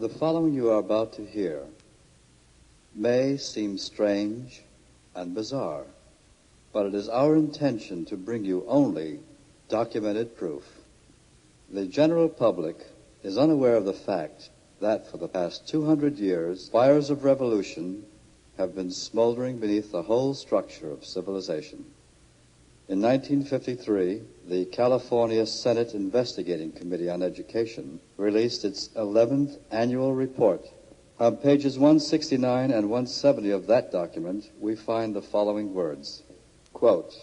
The following you are about to hear may seem strange and bizarre, but it is our intention to bring you only documented proof. The general public is unaware of the fact that for the past 200 years, fires of revolution have been smoldering beneath the whole structure of civilization. In 1953, the California Senate Investigating Committee on Education released its 11th annual report. On pages 169 and 170 of that document, we find the following words. Quote,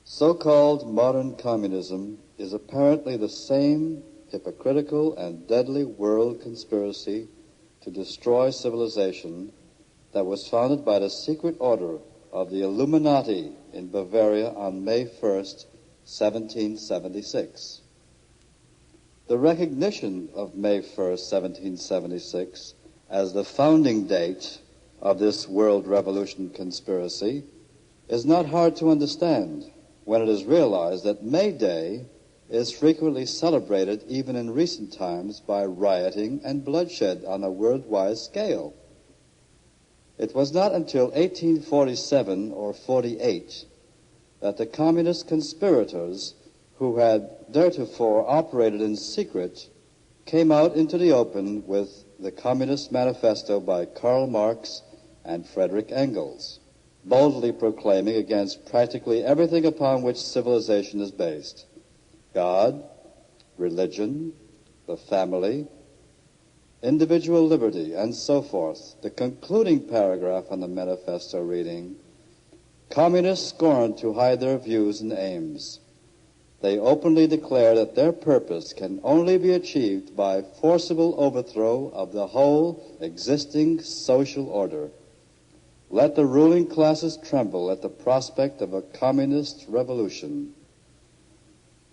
"So-called modern communism is apparently the same hypocritical and deadly world conspiracy to destroy civilization that was founded by the secret order of the Illuminati in Bavaria on May 1st, 1776. The recognition of May 1st, 1776, as the founding date of this world revolution conspiracy is not hard to understand when it is realized that May Day is frequently celebrated even in recent times by rioting and bloodshed on a worldwide scale. It was not until 1847 or 48 that the communist conspirators who had theretofore operated in secret came out into the open with the Communist Manifesto by Karl Marx and Frederick Engels, boldly proclaiming against practically everything upon which civilization is based: God, religion, the family, individual liberty, and so forth. The concluding paragraph on the manifesto reading, "Communists scorn to hide their views and aims. They openly declare that their purpose can only be achieved by forcible overthrow of the whole existing social order. Let the ruling classes tremble at the prospect of a communist revolution.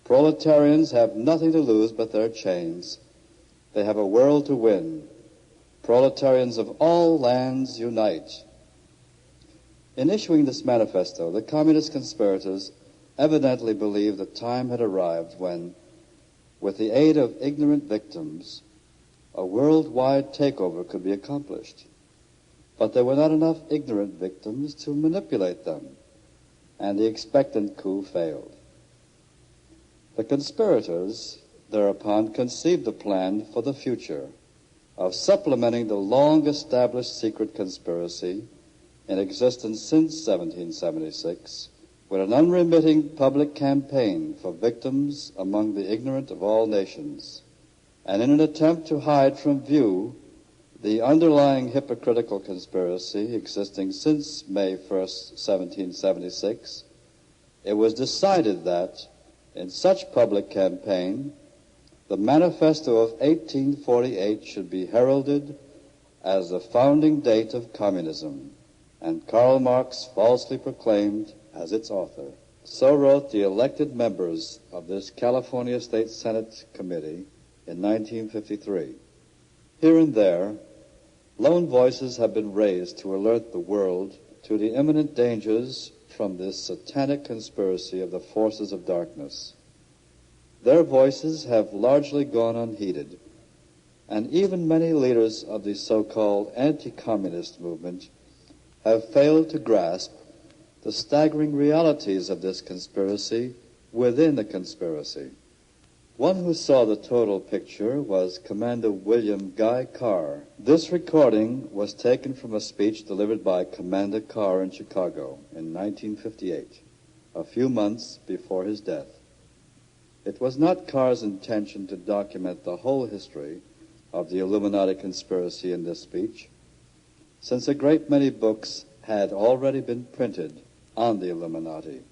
Proletarians have nothing to lose but their chains. They have a world to win. Proletarians of all lands unite." In issuing this manifesto, the communist conspirators evidently believed the time had arrived when, with the aid of ignorant victims, a worldwide takeover could be accomplished. But there were not enough ignorant victims to manipulate them, and the expectant coup failed. The conspirators thereupon conceived a plan for the future of supplementing the long-established secret conspiracy in existence since 1776 with an unremitting public campaign for victims among the ignorant of all nations. And in an attempt to hide from view the underlying hypocritical conspiracy existing since May 1st, 1776, it was decided that in such public campaign, the Manifesto of 1848 should be heralded as the founding date of communism, and Karl Marx falsely proclaimed as its author. So wrote the elected members of this California State Senate Committee in 1953. Here and there, lone voices have been raised to alert the world to the imminent dangers from this satanic conspiracy of the forces of darkness. Their voices have largely gone unheeded, and even many leaders of the so-called anti-communist movement have failed to grasp the staggering realities of this conspiracy within the conspiracy. One who saw the total picture was Commander William Guy Carr. This recording was taken from a speech delivered by Commander Carr in Chicago in 1958, a few months before his death. It was not Carr's intention to document the whole history of the Illuminati conspiracy in this speech, since a great many books had already been printed on the Illuminati,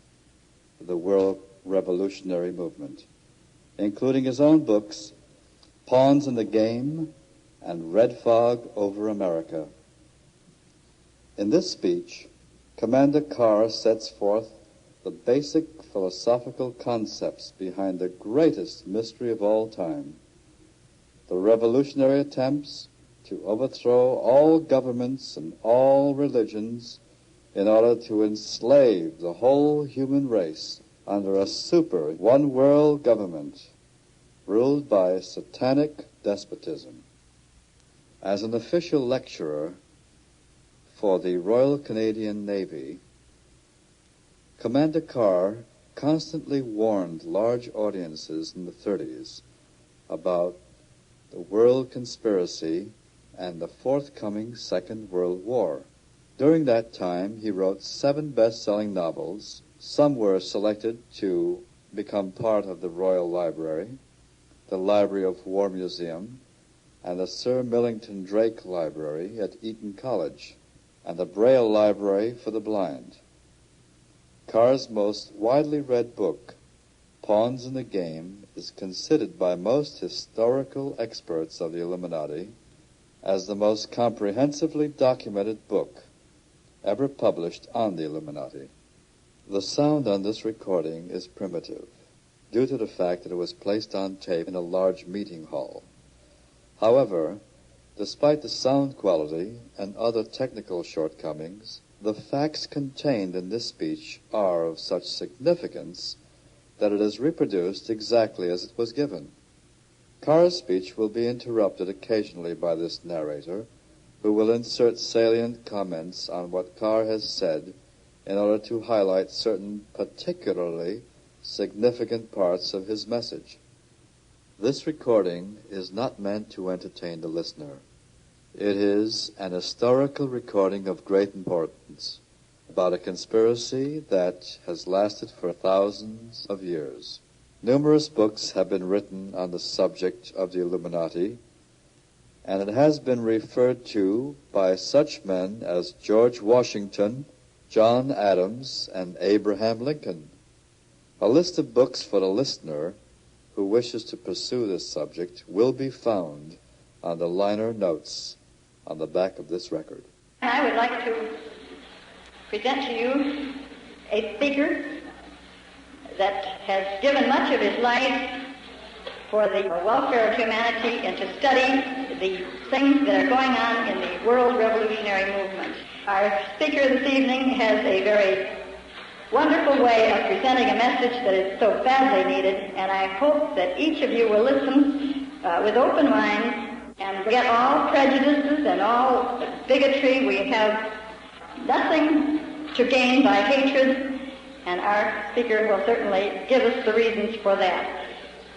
the world revolutionary movement, including his own books, Pawns in the Game and Red Fog over America. In this speech, Commander Carr sets forth the basic philosophical concepts behind the greatest mystery of all time, the revolutionary attempts to overthrow all governments and all religions in order to enslave the whole human race under a super one-world government ruled by satanic despotism. As an official lecturer for the Royal Canadian Navy, Commander Carr constantly warned large audiences in the 30s about the world conspiracy and the forthcoming Second World War. During that time, he wrote 7 best-selling novels. Some were selected to become part of the Royal Library, the Library of War Museum, and the Sir Millington Drake Library at Eton College, and the Braille Library for the Blind. Carr's most widely read book, Pawns in the Game, is considered by most historical experts of the Illuminati as the most comprehensively documented book ever published on the Illuminati. The sound on this recording is primitive, due to the fact that it was placed on tape in a large meeting hall. However, despite the sound quality and other technical shortcomings, the facts contained in this speech are of such significance that it is reproduced exactly as it was given. Carr's speech will be interrupted occasionally by this narrator, who will insert salient comments on what Carr has said in order to highlight certain particularly significant parts of his message. This recording is not meant to entertain the listener. It is an historical recording of great importance about a conspiracy that has lasted for thousands of years. Numerous books have been written on the subject of the Illuminati, and it has been referred to by such men as George Washington, John Adams, and Abraham Lincoln. A list of books for the listener who wishes to pursue this subject will be found on the liner notes on the back of this record. I would like to present to you a speaker that has given much of his life for the welfare of humanity and to study the things that are going on in the world revolutionary movement. Our speaker this evening has a very wonderful way of presenting a message that is so badly needed, and I hope that each of you will listen with open minds and forget all prejudices and all bigotry. We have nothing to gain by hatred, and our speaker will certainly give us the reasons for that.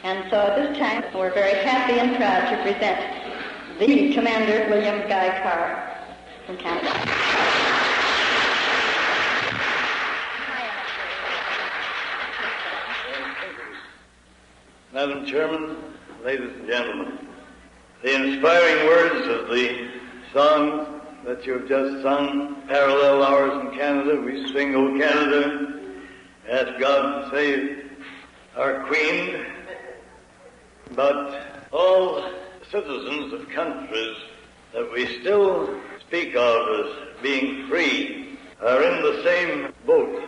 And so at this time, we're very happy and proud to present the Commander William Guy Carr from Canada. Madam Chairman, ladies and gentlemen, the inspiring words of the song that you have just sung, Parallel Hours in Canada, we sing, O Canada, ask God to save our Queen. But all citizens of countries that we still speak of as being free are in the same boat.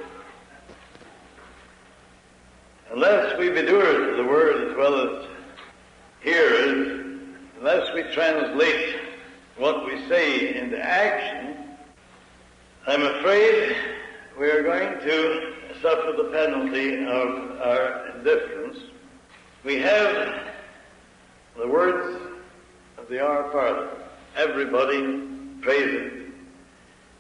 Unless we be doers of the word as well as hearers, unless we translate what we say into action, I'm afraid we are going to suffer the penalty of our indifference. We have the words of the Our Father. Everybody prays it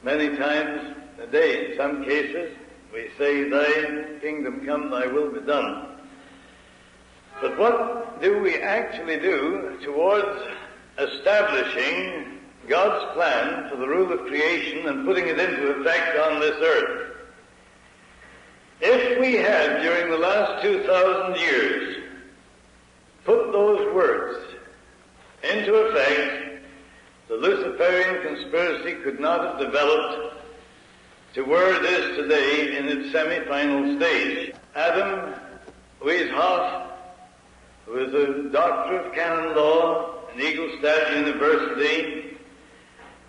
many times a day. In some cases, we say, Thy kingdom come, Thy will be done. But what do we actually do towards establishing God's plan for the rule of creation and putting it into effect on this earth? If we had, during the last 2,000 years, put those words into effect, the Luciferian conspiracy could not have developed to where it is today in its semi-final stage. Adam Weishaupt, who is a doctor of canon law at Ingolstadt University,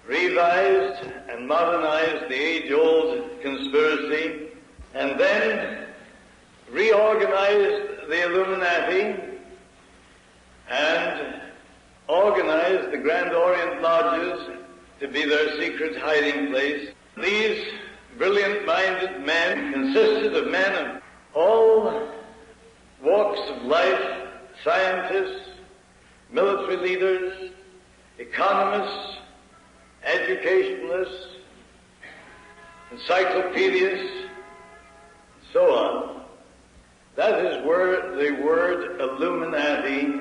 revised and modernized the age-old conspiracy, and then reorganized the Illuminati and organized the Grand Orient Lodges to be their secret hiding place. These brilliant-minded men consisted of men of all walks of life, scientists, military leaders, economists, educationalists, encyclopedias, and so on. That is where the word illuminati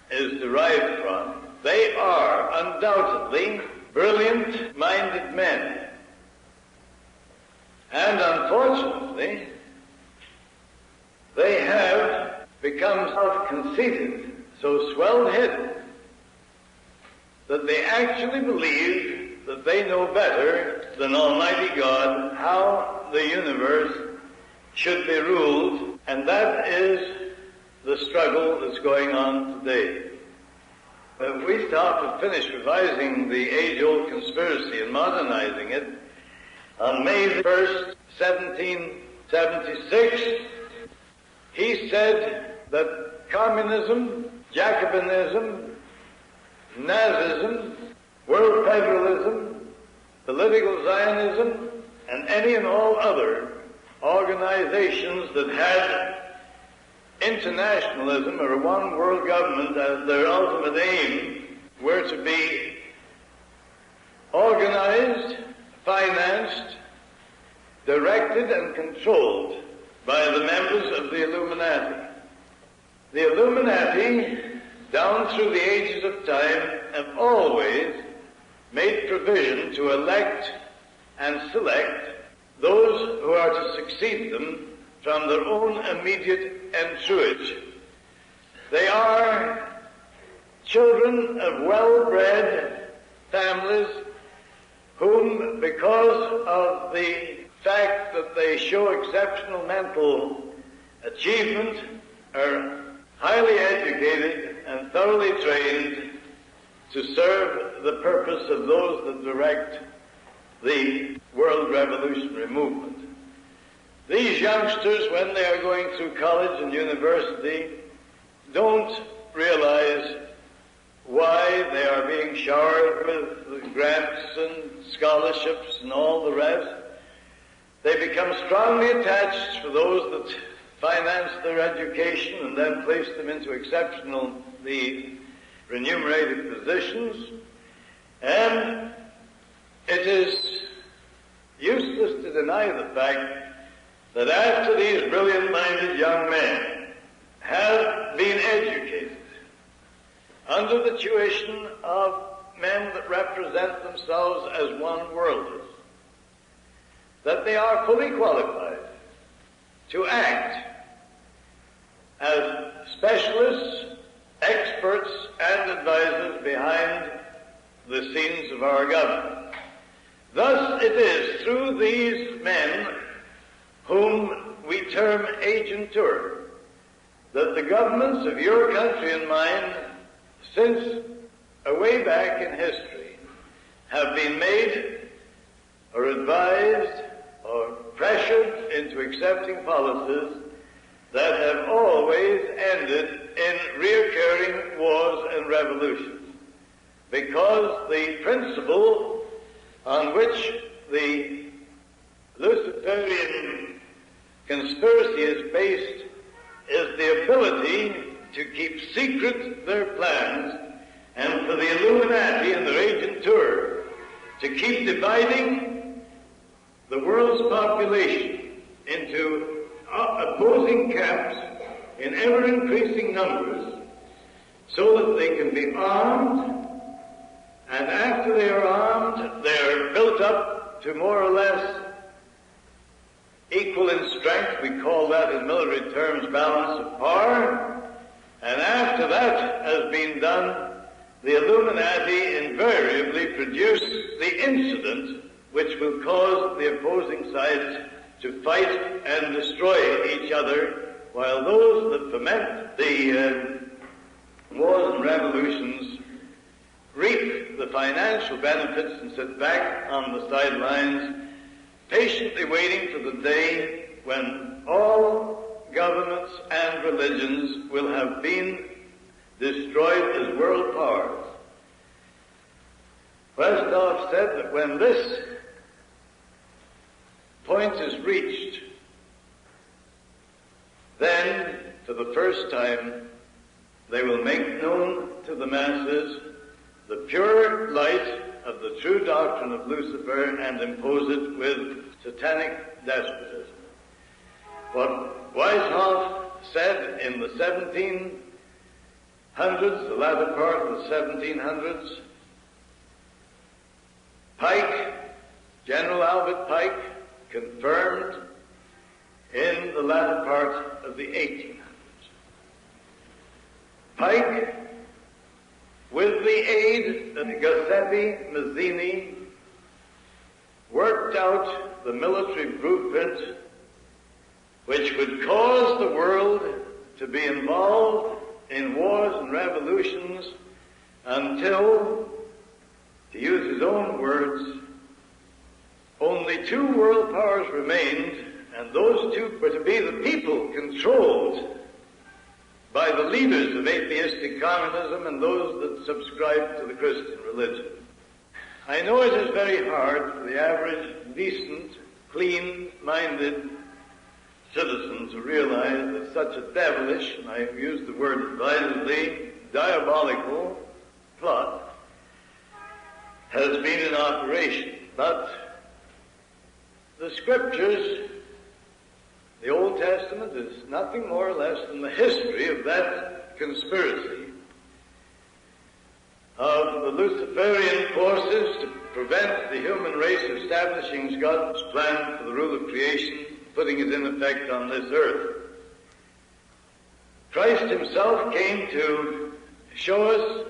is derived from. They are undoubtedly brilliant-minded men. And unfortunately, they have become self-conceited, so swelled-headed, that they actually believe that they know better than Almighty God how the universe should be ruled, and that is the struggle that's going on today. If we stop and finish revising the age-old conspiracy and modernizing it, on May 1st, 1776, he said that communism, Jacobinism, Nazism, world federalism, political Zionism, and any and all other organizations that had internationalism or a one world government as their ultimate aim were to be organized, financed, directed, and controlled by the members of the Illuminati. The Illuminati, down through the ages of time, have always made provision to elect and select those who are to succeed them from their own immediate entourage. They are children of well-bred families whom, because of the fact that they show exceptional mental achievement, are highly educated and thoroughly trained to serve the purpose of those that direct the world revolutionary movement. These youngsters, when they are going through college and university, don't realize why they are being showered with grants and scholarships and all the rest. They become strongly attached to those that finance their education and then place them into exceptionally remunerated positions. And it is useless to deny the fact that after these brilliant-minded young men have been educated under the tuition of men that represent themselves as one-worlders, that they are fully qualified to act as specialists, experts, and advisors behind the scenes of our government. Thus it is through these men, whom we term agentur, that the governments of your country and mine, since way back in history, have been made or advised or pressured into accepting policies that have always ended in recurring wars and revolutions. Because the principle on which the Luciferian conspiracy is based is the ability to keep secret their plans, and for the Illuminati and their agentur to keep dividing the world's population into opposing camps in ever-increasing numbers, so that they can be armed, and after they are armed, they are built up to more or less equal in strength. We call that in military terms balance of power. And after that has been done, the Illuminati invariably produce the incident which will cause the opposing sides to fight and destroy each other, while those that foment the wars and revolutions reap the financial benefits and sit back on the sidelines, patiently waiting for the day when all governments and religions will have been destroyed as world powers. Westoff said that when this point is reached, then, for the first time, they will make known to the masses the pure light of the true doctrine of Lucifer and impose it with satanic despotism. What Weishaupt said in the 1700s, the latter part of the 1700s, Pike, General Albert Pike, confirmed in the latter part of the 1800s. Pike, with the aid of Giuseppe Mazzini, worked out the military blueprint which would cause the world to be involved in wars and revolutions until, to use his own words, only two world powers remained, and those two were to be the people controlled by the leaders of atheistic communism and those that subscribed to the Christian religion. I know it is very hard for the average, decent, clean-minded citizen to realize that such a devilish, and I use the word advisedly, diabolical plot has been in operation. But the Scriptures, the Old Testament, is nothing more or less than the history of that conspiracy of the Luciferian forces to prevent the human race establishing God's plan for the rule of creation, putting it in effect on this earth. Christ himself came to show us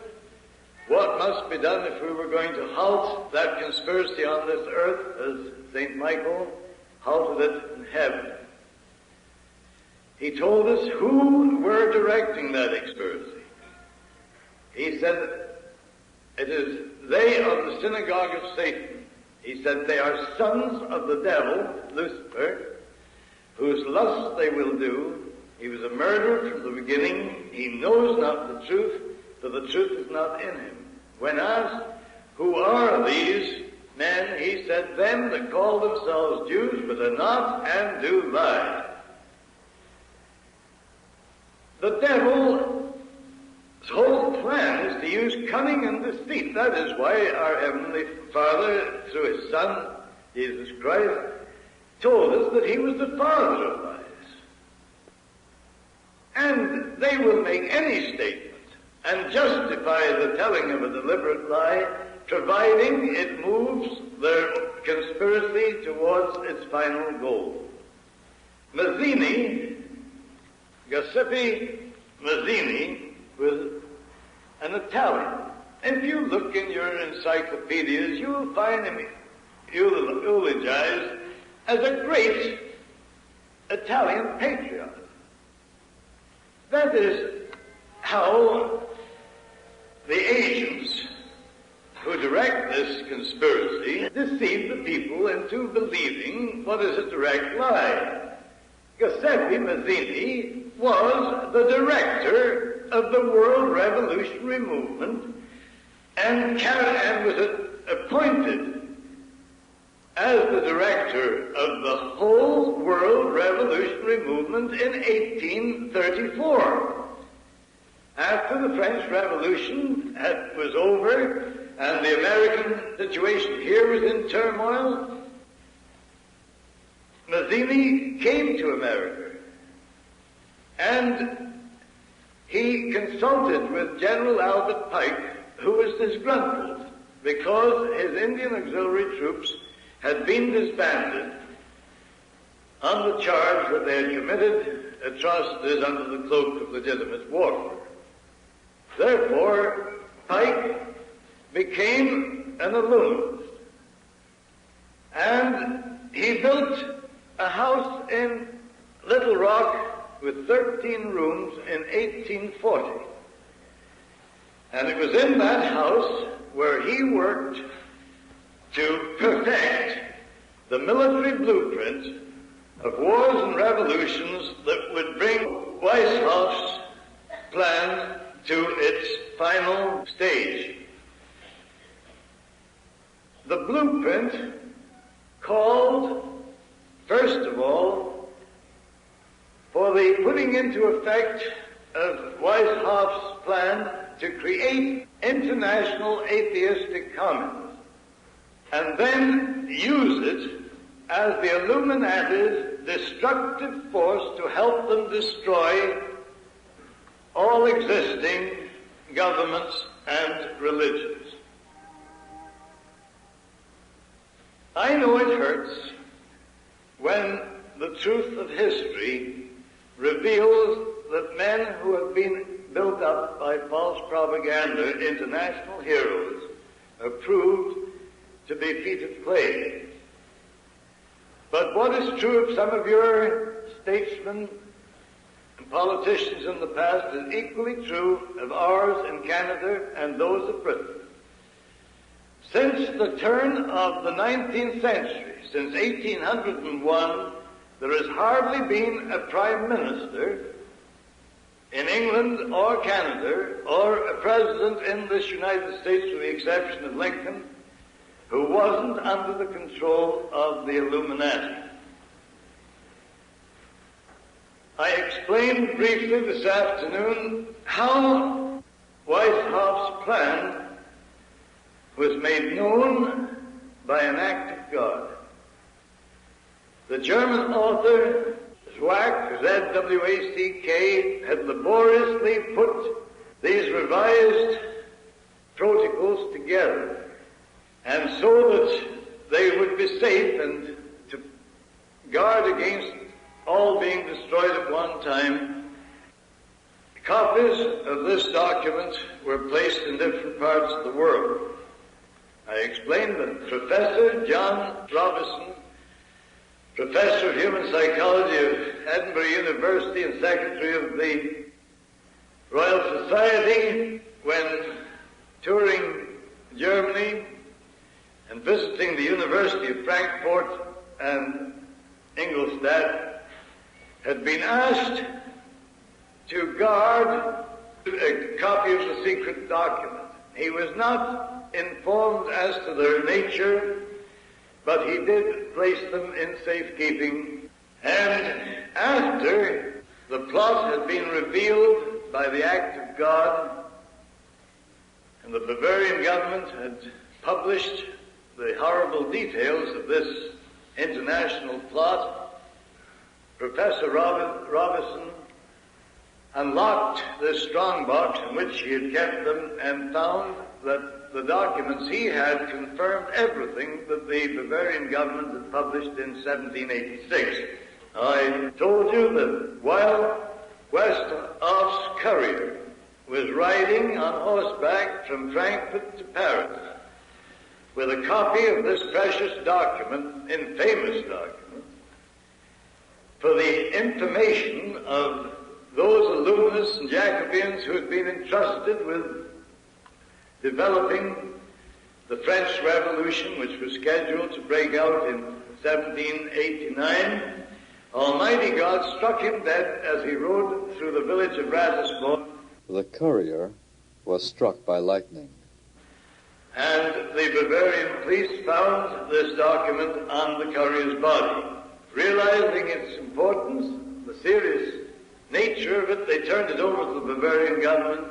what must be done if we were going to halt that conspiracy on this earth, as St. Michael halted it in heaven. He told us who were directing that conspiracy. He said, it is they of the synagogue of Satan. He said, they are sons of the devil, Lucifer, whose lusts they will do. He was a murderer from the beginning. He knows not the truth, for the truth is not in him. When asked, who are these men? He said, them that call themselves Jews, but are not, and do lie. The devil's whole plan is to use cunning and deceit. That is why our Heavenly Father, through his Son, Jesus Christ, told us that he was the father of lies. And they will make any statement and justify the telling of a deliberate lie, providing it moves their conspiracy towards its final goal. Mazzini, Giuseppe Mazzini, was an Italian. If you look in your encyclopedias, you'll find him eulogized as a great Italian patriot. That is how the agents who direct this conspiracy deceive the people into believing what is a direct lie. Giuseppe Mazzini was the director of the World Revolutionary Movement and was appointed as the director of the whole World Revolutionary Movement in 1834. After the French Revolution was over and the American situation here was in turmoil, Mazzini came to America and he consulted with General Albert Pike, who was disgruntled because his Indian auxiliary troops had been disbanded on the charge that they had committed atrocities under the cloak of legitimate warfare. Therefore, Pike became an illuminist, and he built a house in Little Rock with 13 rooms in 1840. And it was in that house where he worked to perfect the military blueprint of wars and revolutions that would bring Weishaupt's plan to its final stage. The blueprint called, first of all, for the putting into effect of Weishaupt's plan to create international atheistic communism, and then use it as the Illuminati's destructive force to help them destroy all existing governments and religions. I know it hurts when the truth of history reveals that men who have been built up by false propaganda into national heroes are proved to be feet of clay. But what is true of some of your statesmen and politicians in the past is equally true of ours in Canada and those of Britain. Since the turn of the 19th century, since 1801, there has hardly been a prime minister in England or Canada or a president in this United States, with the exception of Lincoln, who wasn't under the control of the Illuminati. I explained briefly this afternoon how Weishoff's plan was made known by an act of God. The German author Zwack, Z-W-A-C-K, had laboriously put these revised protocols together, and so that they would be safe and to guard against all being destroyed at one time. Copies of this document were placed in different parts of the world. I explained that Professor John Robison, Professor of Human Psychology of Edinburgh University and Secretary of the Royal Society, when touring Germany and visiting the University of Frankfurt and Ingolstadt, had been asked to guard a copy of the secret document. He was not informed as to their nature, but he did place them in safekeeping. And after the plot had been revealed by the act of God, and the Bavarian government had published the horrible details of this international plot, Professor Robison unlocked this strongbox in which he had kept them and found that the documents he had confirmed everything that the Bavarian government had published in 1786. I told you that while Weishoff's courier was riding on horseback from Frankfurt to Paris with a copy of this precious document, infamous document, for the information of those Illuminists and Jacobins who had been entrusted with developing the French Revolution, which was scheduled to break out in 1789, Almighty God struck him dead as he rode through the village of Ratisbon. The courier was struck by lightning. And the Bavarian police found this document on the courier's body. Realizing its importance, the serious nature of it, they turned it over to the Bavarian government,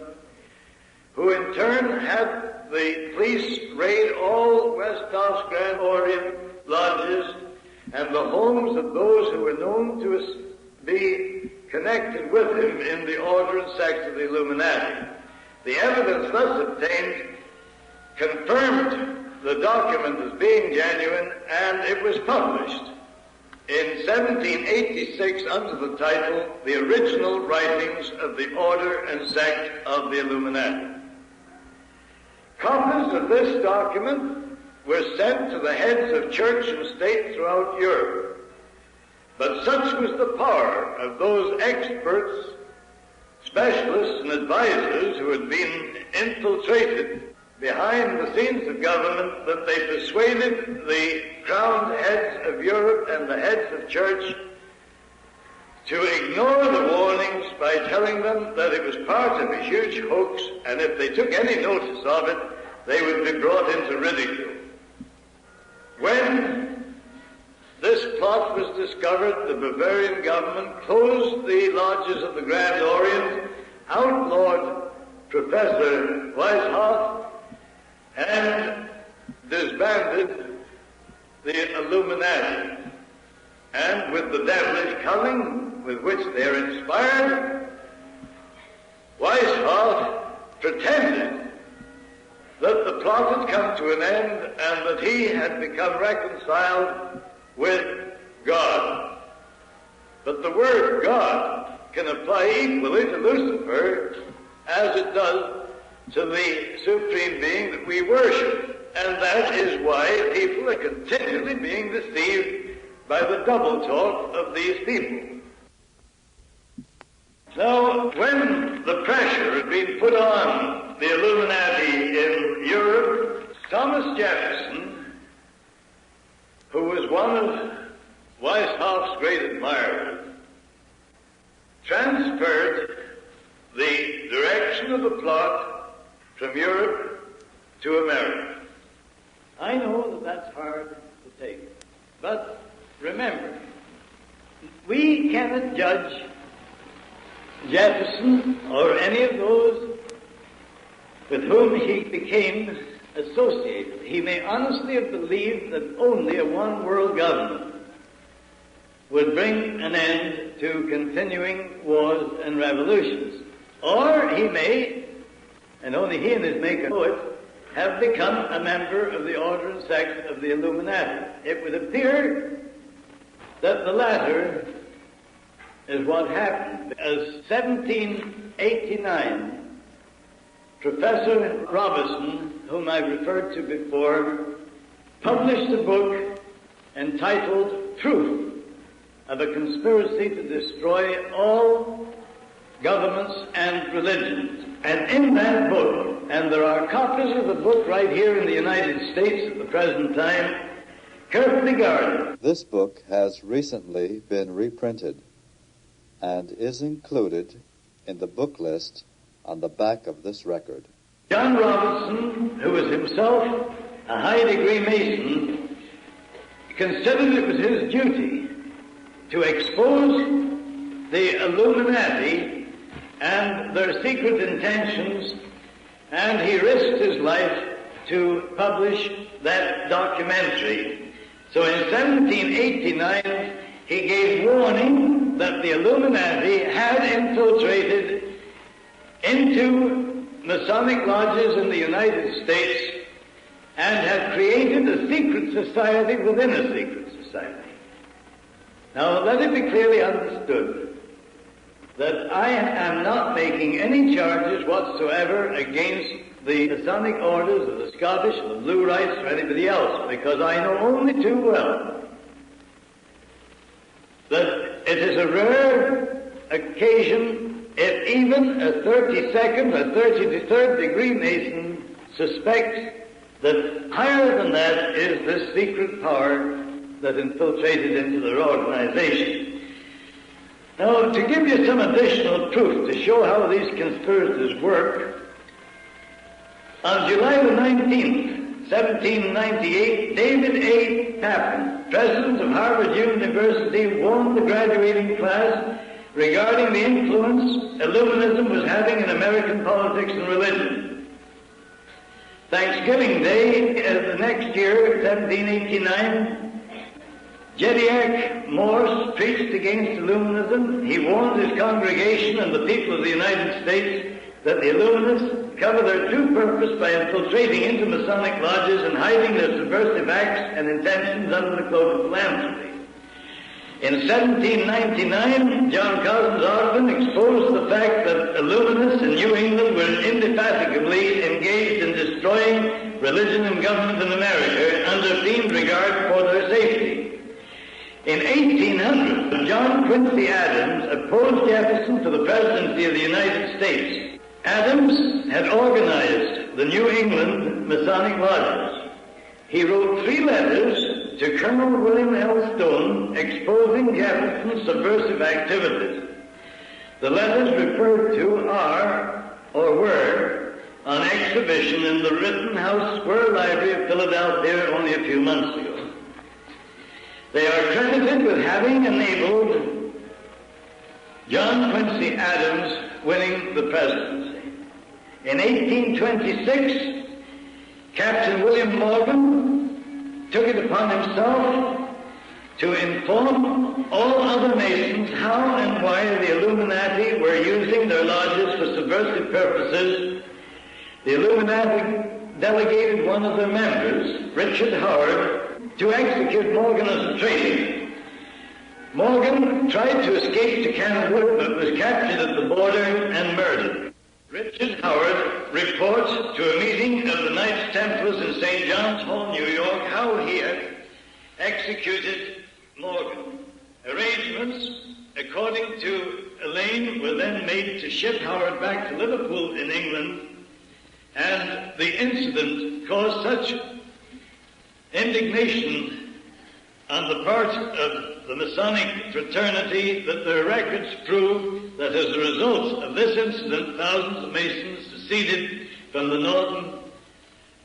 who in turn had the police raid all Weishoff's Grand Orient lodges and the homes of those who were known to be connected with him in the order and sect of the Illuminati. The evidence thus obtained confirmed the document as being genuine, and it was published in 1786 under the title, The Original Writings of the Order and Sect of the Illuminati. Copies of this document were sent to the heads of church and state throughout Europe. But such was the power of those experts, specialists, and advisors who had been infiltrated behind the scenes of government that they persuaded the crowned heads of Europe and the heads of church to ignore the warnings by telling them that it was part of a huge hoax, and if they took any notice of it, they would be brought into ridicule. When this plot was discovered, the Bavarian government closed the lodges of the Grand Orient, outlawed Professor Weishaupt and disbanded the Illuminati. And with the devilish cunning with which they are inspired, Weishaupt pretended that the plot had come to an end and that he had become reconciled with God. But the word God can apply equally to Lucifer as it does to the Supreme Being that we worship. And that is why people are continually being deceived by the double talk of these people. Now, when the pressure had been put on the Illuminati in Europe, Thomas Jefferson, who was one of Weishaupt's great admirers, transferred the direction of the plot from Europe to America. I know that that's hard to take, but remember, we cannot judge Jefferson or any of those with whom he became associated. He may honestly have believed that only a one-world government would bring an end to continuing wars and revolutions. Or he may, and only he and his maker know it, have become a member of the order and sect of the Illuminati. It would appear that the latter is what happened. As 1789, Professor Robinson, whom I referred to before, published a book entitled Truth of a Conspiracy to Destroy All Governments and Religions. And in that book, and there are copies of the book right here in the United States at the present time, carefully guarded. This book has recently been reprinted and is included in the book list on the back of this record. John Robinson, who was himself a high-degree Mason, considered it was his duty to expose the Illuminati and their secret intentions, and he risked his life to publish that documentary. So in 1789, he gave warning that the Illuminati had infiltrated into Masonic lodges in the United States and had created a secret society within a secret society. Now, let it be clearly understood that I am not making any charges whatsoever against the Masonic orders of the Scottish, or the Blue Rights, or anybody else, because I know only too well that it is a rare occasion if even a 32nd or 33rd degree Mason suspects that higher than that is this secret power that infiltrated into their organization. Now, to give you some additional proof to show how these conspirators work, on July the 19th, 1798, David A. Tappan, president of Harvard University, warned the graduating class regarding the influence Illuminism was having in American politics and religion. Thanksgiving Day, the next year, 1789, Jedediah Morse preached against Illuminism. He warned his congregation and the people of the United States that the Illuminists cover their true purpose by infiltrating into Masonic lodges and hiding their subversive acts and intentions under the cloak of philanthropy. In 1799, John Cousins Ogden exposed the fact that Illuminists in New England were indefatigably engaged in destroying religion and government in America under fiend regard for their safety. In 1800, John Quincy Adams opposed Jefferson to the presidency of the United States. Adams had organized the New England Masonic lodges. He wrote 3 letters to Colonel William L. Stone exposing Jefferson's subversive activities. The letters referred to are, or were, on exhibition in the Rittenhouse Square Library of Philadelphia only a few months ago. They are credited with having enabled John Quincy Adams winning the presidency. In 1826, Captain William Morgan took it upon himself to inform all other Masons how and why the Illuminati were using their lodges for subversive purposes. The Illuminati delegated one of their members, Richard Howard, to execute Morgan as a traitor. Morgan tried to escape to Canada, but was captured at the border and murdered. Richard Howard reports to a meeting of the Knights Templars in St. John's Hall, New York, how he had executed Morgan. Arrangements, according to Elaine, were then made to ship Howard back to Liverpool in England, and the incident caused such indignation on the part of the Masonic fraternity that their records prove that as a result of this incident, thousands of Masons seceded from the northern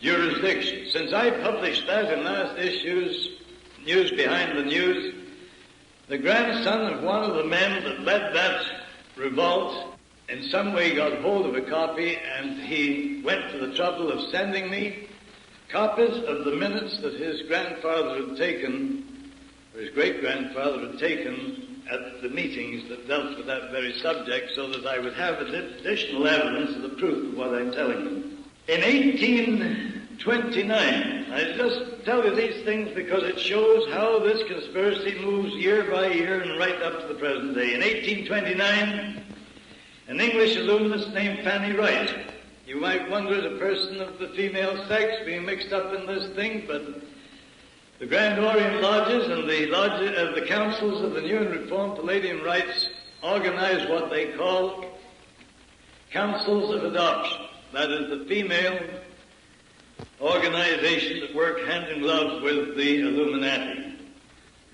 jurisdiction. Since I published that in last issue's News Behind the News, the grandson of one of the men that led that revolt in some way got hold of a copy, and he went to the trouble of sending me copies of the minutes that his grandfather had taken, or his great-grandfather had taken at the meetings that dealt with that very subject, so that I would have additional evidence of the proof of what I'm telling you. In 1829, I just tell you these things because it shows how this conspiracy moves year by year and right up to the present day. In 1829, an English illuminist named Fanny Wright. You might wonder at a person of the female sex being mixed up in this thing, but the Grand Orient Lodges and the councils of the New and Reformed Palladium Rites organize what they call councils of adoption. That is the female organization that work hand in glove with the Illuminati.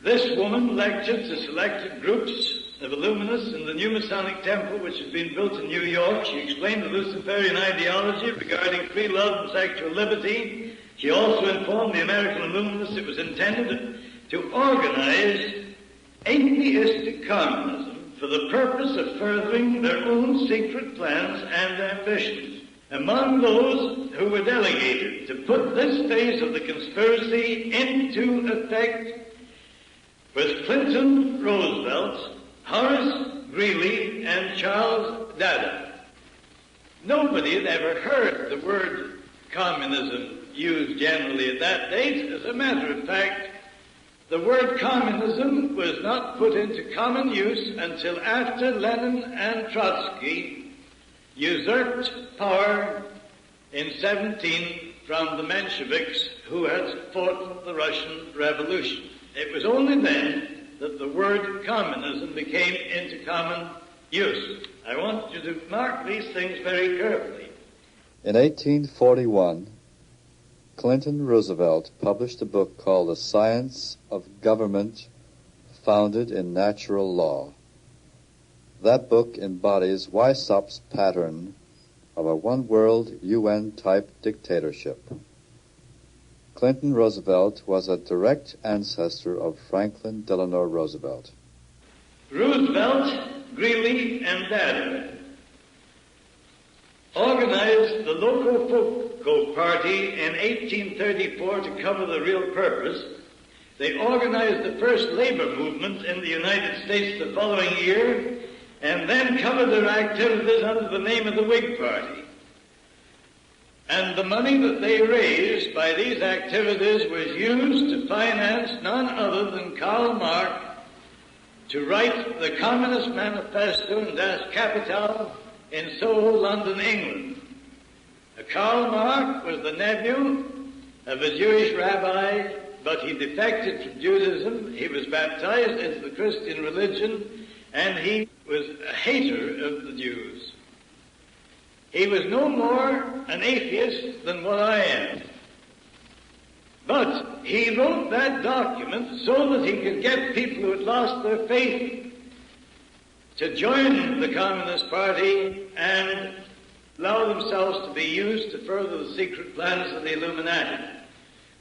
This woman lectured to selected groups of Illuminists in the new Masonic temple which had been built in New York. She explained the Luciferian ideology regarding free love and sexual liberty. She also informed the American Illuminists it was intended to organize atheistic communism for the purpose of furthering their own secret plans and ambitions. Among those who were delegated to put this phase of the conspiracy into effect was Clinton Roosevelt, Horace Greeley, and Charles Dada. Nobody had ever heard the word communism used generally at that date. As a matter of fact, the word communism was not put into common use until after Lenin and Trotsky usurped power in 17 from the Mensheviks who had fought the Russian Revolution. It was only then that the word communism became into common use. I want you to mark these things very carefully. In 1841, Clinton Roosevelt published a book called The Science of Government Founded in Natural Law. That book embodies Weissaup's pattern of a one-world UN-type dictatorship. Clinton Roosevelt was a direct ancestor of Franklin Delano Roosevelt. Roosevelt, Greeley, and Dada organized the Locofoco Party in 1834 to cover the real purpose. They organized the first labor movement in the United States the following year, and then covered their activities under the name of the Whig Party. And the money that they raised by these activities was used to finance none other than Karl Marx to write the Communist Manifesto in Das Kapital in Soho, London, England. Karl Marx was the nephew of a Jewish rabbi, but he defected from Judaism. He was baptized into the Christian religion, and he was a hater of the Jews. He was no more an atheist than what I am. But he wrote that document so that he could get people who had lost their faith to join the Communist Party and allow themselves to be used to further the secret plans of the Illuminati.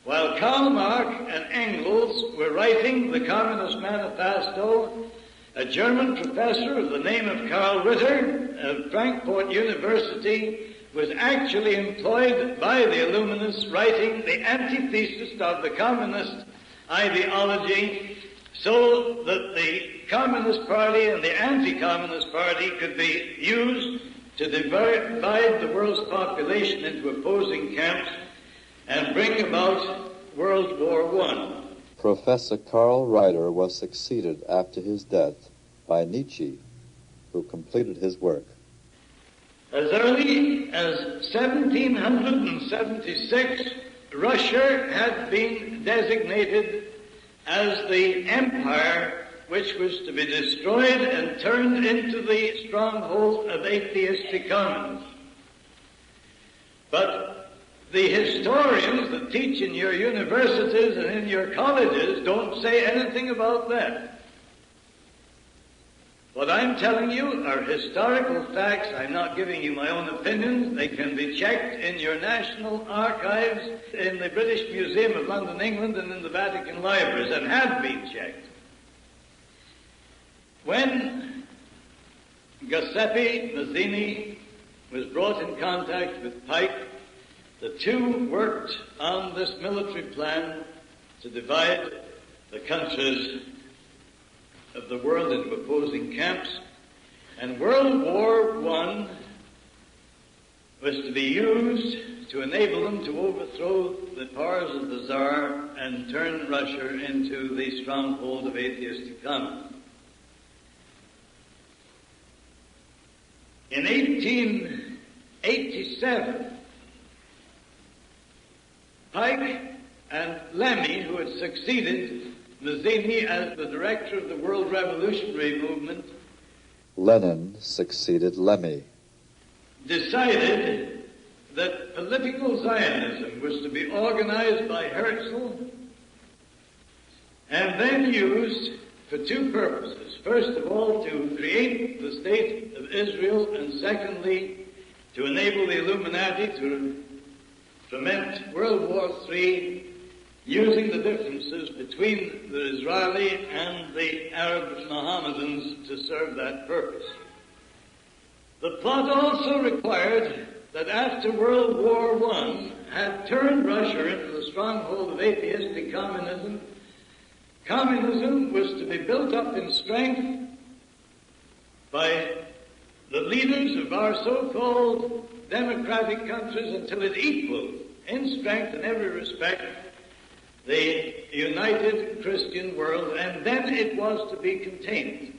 While Karl Marx and Engels were writing the Communist Manifesto, a German professor of the name of Karl Ritter of Frankfurt University was actually employed by the Illuminists, writing the antithesis of the communist ideology, so that the Communist Party and the anti-Communist Party could be used to divide the world's population into opposing camps and bring about World War I. Professor Karl Ryder was succeeded after his death by Nietzsche, who completed his work. As early as 1776, Russia had been designated as the empire which was to be destroyed and turned into the stronghold of atheistic communism. But the historians that teach in your universities and in your colleges don't say anything about that. What I'm telling you are historical facts. I'm not giving you my own opinions. They can be checked in your national archives, in the British Museum of London, England, and in the Vatican libraries, and have been checked. When Giuseppe Mazzini was brought in contact with Pike, the two worked on this military plan to divide the countries of the world into opposing camps, and World War I was to be used to enable them to overthrow the powers of the Tsar and turn Russia into the stronghold of atheistic communism. In 1887, Pike and Lemmy, who had succeeded Mazzini as the director of the World Revolutionary Movement, Lenin succeeded Lemmy. Decided that political Zionism was to be organized by Herzl and then used for two purposes. First of all, to create the State of Israel, and secondly, to enable the Illuminati to foment World War III, using the differences between the Israeli and the Arab Mohammedans to serve that purpose. The plot also required that after World War I had turned Russia into the stronghold of atheistic communism, communism was to be built up in strength by the leaders of our so-called democratic countries until it equaled in strength in every respect the united Christian world, and then it was to be contained.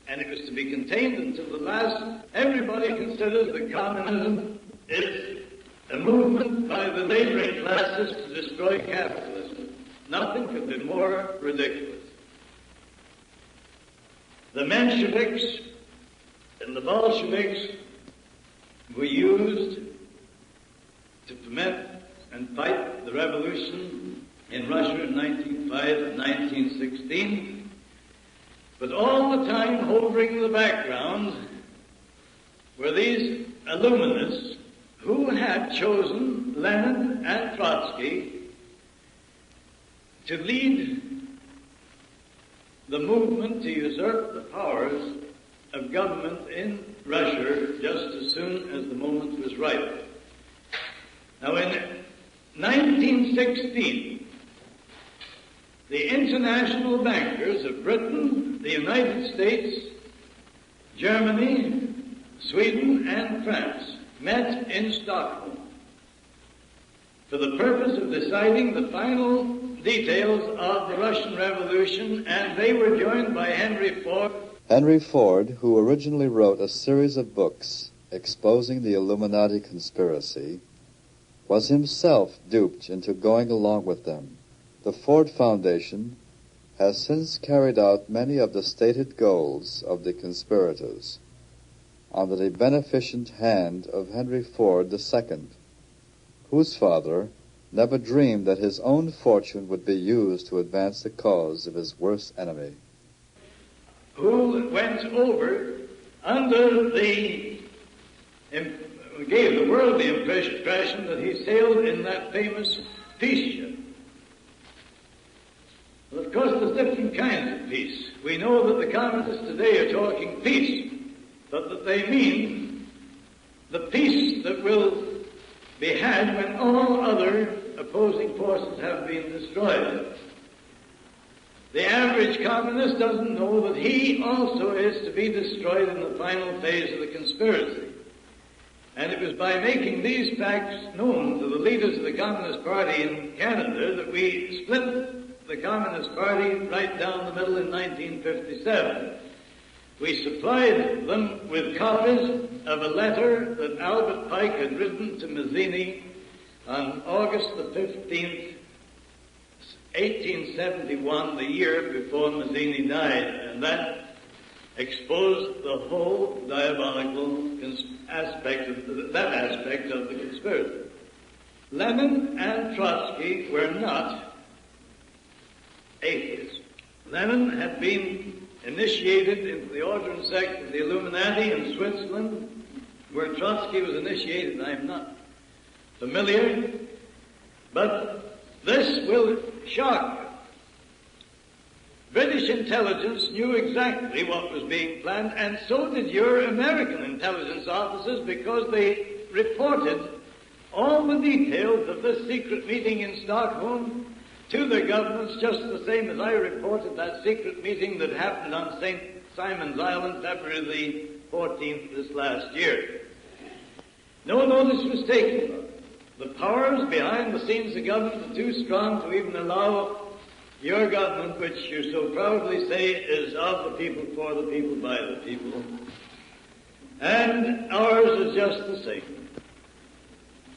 And it was to be contained until the last. Everybody considers that communism is a movement by the laboring classes to destroy capitalism. Nothing could be more ridiculous. The Mensheviks and the Bolsheviks were used to foment and fight the revolution in Russia in 1905 and 1916, but all the time hovering in the background were these Illuminists who had chosen Lenin and Trotsky to lead the movement to usurp the powers of government in Russia just as soon as the moment was ripe. Now, in 1916, the international bankers of Britain, the United States, Germany, Sweden, and France met in Stockholm for the purpose of deciding the final details of the Russian Revolution, and they were joined by Henry Ford. Henry Ford, who originally wrote a series of books exposing the Illuminati conspiracy, was himself duped into going along with them. The Ford Foundation has since carried out many of the stated goals of the conspirators under the beneficent hand of Henry Ford II, whose father never dreamed that his own fortune would be used to advance the cause of his worst enemy. Who went over under gave the world the impression that he sailed in that famous peace ship. Well, of course, there's different kinds of peace. We know that the communists today are talking peace, but that they mean the peace that will be had when all other opposing forces have been destroyed. The average communist doesn't know that he also is to be destroyed in the final phase of the conspiracy. And it was by making these facts known to the leaders of the Communist Party in Canada that we split the Communist Party right down the middle in 1957. We supplied them with copies of a letter that Albert Pike had written to Mazzini on August the 15th, 1871, the year before Mazzini died, and that exposed the whole diabolical aspect of the conspiracy. Lenin and Trotsky were not atheists. Lenin had been initiated into the order and sect of the Illuminati in Switzerland, where Trotsky was initiated. I am not familiar, but this will shock you. British intelligence knew exactly what was being planned, and so did your American intelligence officers, because they reported all the details of this secret meeting in Stockholm to their governments, just the same as I reported that secret meeting that happened on St. Simon's Island, February the 14th this last year. No notice was taken of it. The powers behind the scenes of the government are too strong to even allow your government, which you so proudly say is of the people, for the people, by the people. And ours is just the same.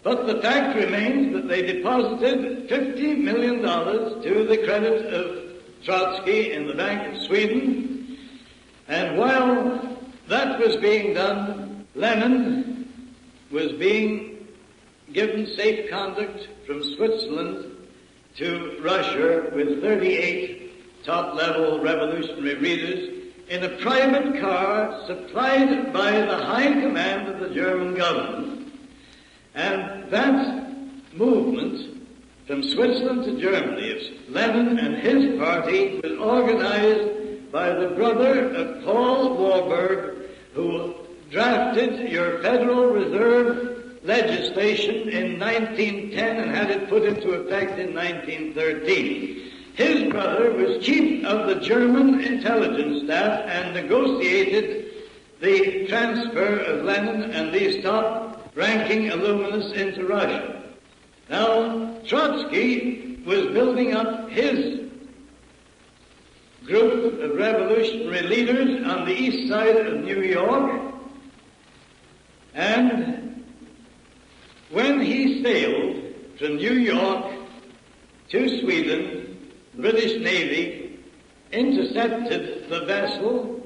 But the fact remains that they deposited $50 million to the credit of Trotsky in the Bank of Sweden. And while that was being done, Lenin was being given safe conduct from Switzerland to Russia with 38 top-level revolutionary leaders in a private car supplied by the high command of the German government. And that movement from Switzerland to Germany of Lenin and his party was organized by the brother of Paul Warburg, who drafted your Federal Reserve legislation in 1910 and had it put into effect in 1913. His brother was chief of the German intelligence staff and negotiated the transfer of Lenin and these top-ranking illuminists into Russia. Now, Trotsky was building up his group of revolutionary leaders on the east side of New York, and when he sailed from New York to Sweden, the British Navy intercepted the vessel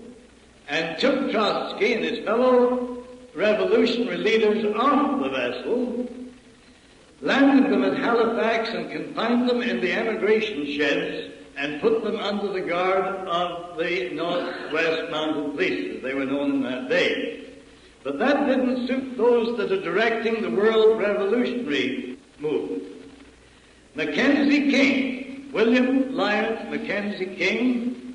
and took Trotsky and his fellow revolutionary leaders off the vessel, landed them at Halifax and confined them in the emigration sheds and put them under the guard of the Northwest Mounted Police, as they were known in that day. But that didn't suit those that are directing the world revolutionary movement. Mackenzie King, William Lyon Mackenzie King,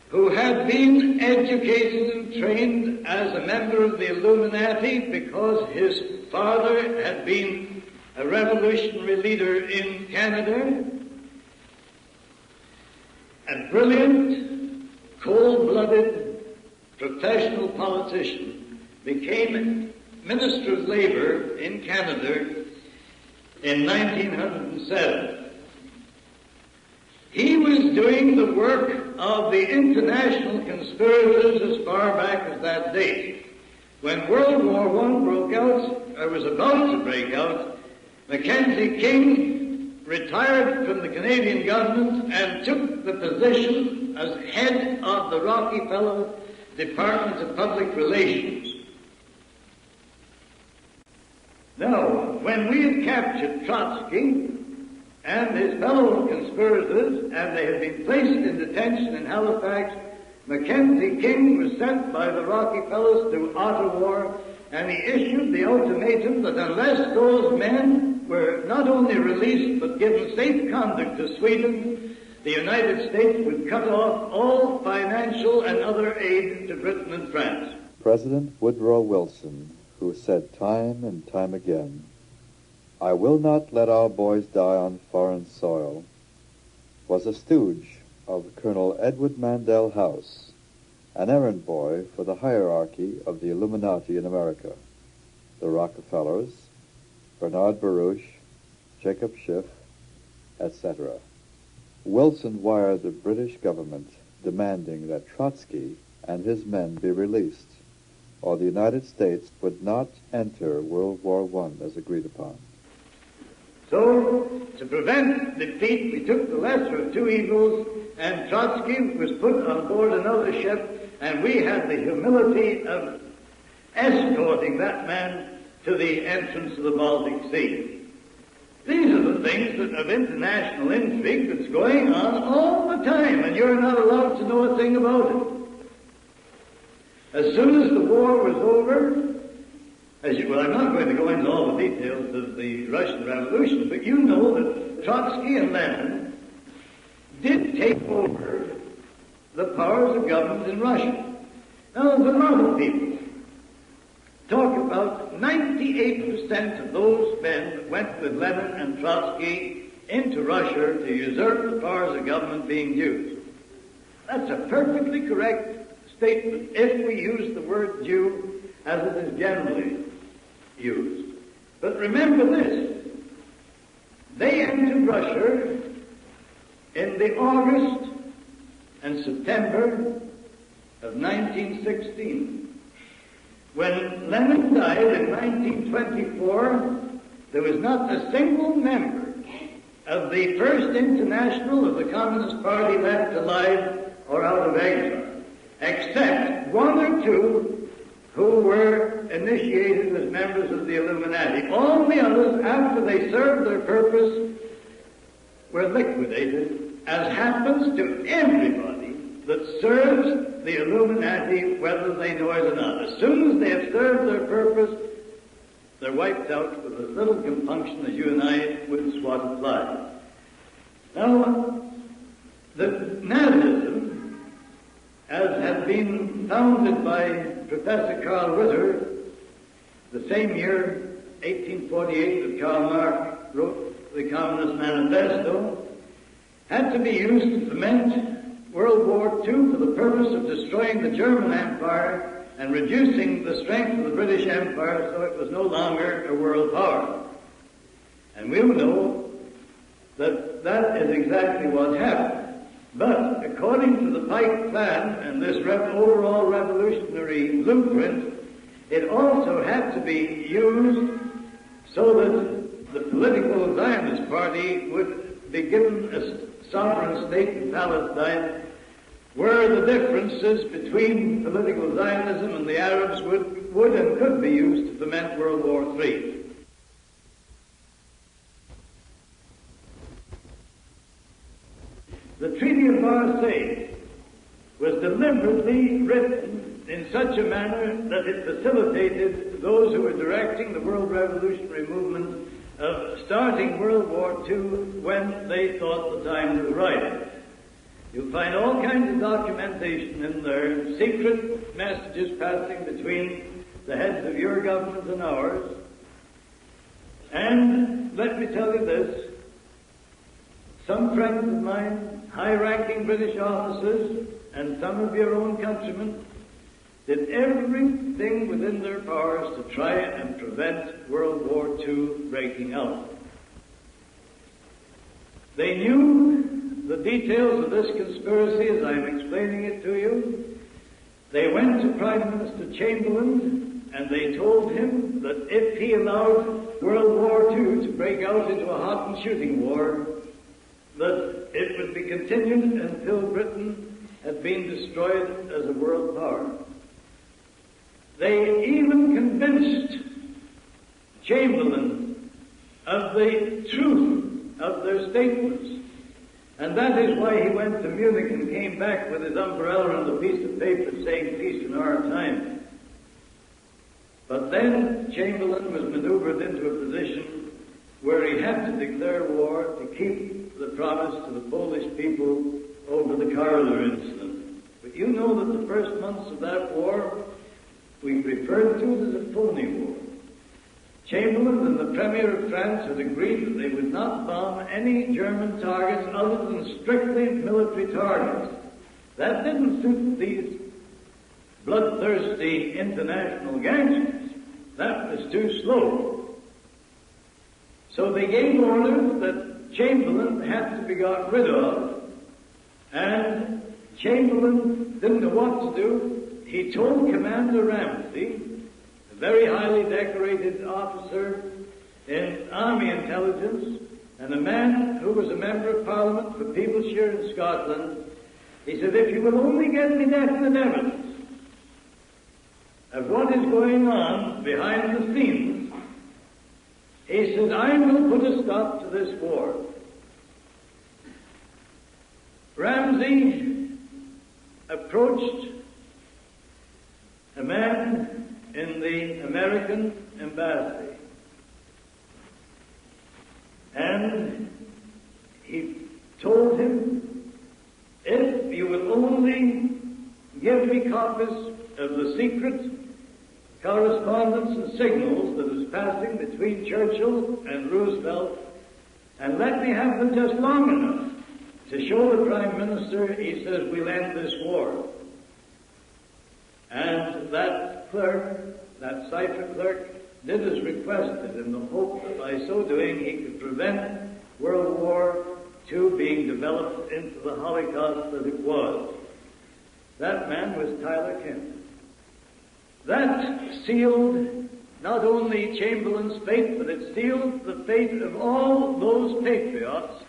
who had been educated and trained as a member of the Illuminati because his father had been a revolutionary leader in Canada, a brilliant, cold-blooded, professional politician, became Minister of Labor in Canada in 1907. He was doing the work of the international conspirators as far back as that date. When World War I broke out, or was about to break out, Mackenzie King retired from the Canadian government and took the position as head of the Rockefeller Department of Public Relations. Now, when we had captured Trotsky and his fellow conspirators, and they had been placed in detention in Halifax, Mackenzie King was sent by the Rockefellers to Ottawa, and he issued the ultimatum that unless those men were not only released but given safe conduct to Sweden, the United States would cut off all financial and other aid to Britain and France. President Woodrow Wilson, who said time and time again, "I will not let our boys die on foreign soil," was a stooge of Colonel Edward Mandell House, an errand boy for the hierarchy of the Illuminati in America, the Rockefellers, Bernard Baruch, Jacob Schiff, etc. Wilson wired the British government demanding that Trotsky and his men be released, or the United States would not enter World War I as agreed upon. So, to prevent defeat, we took the lesser of two evils, and Trotsky was put on board another ship, and we had the humility of escorting that man to the entrance of the Baltic Sea. These are the things that of international intrigue that's going on all the time, and you're not allowed to know a thing about it. As soon as the war was over, I'm not going to go into all the details of the Russian Revolution, but you know that Trotsky and Lenin did take over the powers of government in Russia. Now, there's a lot of people talk about 98% of those men that went with Lenin and Trotsky into Russia to usurp the powers of government being Jews. That's a perfectly correct statement if we use the word Jew as it is generally used. But remember this, they entered Russia in the August and September of 1916. When Lenin died in 1924, there was not a single member of the First International of the Communist Party left alive or out of exile, except one or two who were initiated as members of the Illuminati. All the others, after they served their purpose, were liquidated, as happens to everybody that serves the Illuminati, whether they know it or not. As soon as they have served their purpose, they're wiped out with as little compunction as you and I would swat a fly. Now, the Nazism, as had been founded by Professor Karl Ritter, the same year, 1848, that Karl Marx wrote the Communist Manifesto, had to be used to foment World War II for the purpose of destroying the German Empire and reducing the strength of the British Empire so it was no longer a world power. And we know that that is exactly what happened. But according to the Pike Plan and this overall revolutionary blueprint, it also had to be used so that the political Zionist Party would be given a sovereign state in Palestine, where the differences between political Zionism and the Arabs would and could be used to foment World War III. The Treaty of Versailles was deliberately written in such a manner that it facilitated those who were directing the world revolutionary movement of starting World War II when they thought the time was right. You'll find all kinds of documentation in there, secret messages passing between the heads of your government and ours. And let me tell you this, some friends of mine, high-ranking British officers, and some of your own countrymen, did everything within their powers to try and prevent World War II breaking out. They knew the details of this conspiracy as I'm explaining it to you. They went to Prime Minister Chamberlain and they told him that if he allowed World War II to break out into a hot and shooting war, that it would be continued until Britain had been destroyed as a world power. They even convinced Chamberlain of the truth of their statements. And that is why he went to Munich and came back with his umbrella and a piece of paper saying peace in our time. But then Chamberlain was maneuvered into a position where he had to declare war to keep the promise to the Polish people over the Karler incident. But you know that the first months of that war, we referred to it as a phony war. Chamberlain and the Premier of France had agreed that they would not bomb any German targets other than strictly military targets. That didn't suit these bloodthirsty international gangsters. That was too slow. So they gave orders that Chamberlain had to be got rid of, and Chamberlain didn't know what to do. He told Commander Ramsey, a very highly decorated officer in Army intelligence, and a man who was a member of Parliament for Peeblesshire in Scotland, he said, if you will only get me definite evidence of what is going on behind the scenes, he said, I will put a stop to this war. Ramsey approached a man in the American embassy, and he told him, if you will only give me copies of the secret correspondence and signals that was passing between Churchill and Roosevelt, and let me have them just long enough to show the Prime Minister, he says, we'll end this war. And that clerk, that cipher clerk, did as requested in the hope that by so doing he could prevent World War II being developed into the Holocaust that it was. That man was Tyler Kemp. That sealed not only Chamberlain's fate, but it sealed the fate of all those patriots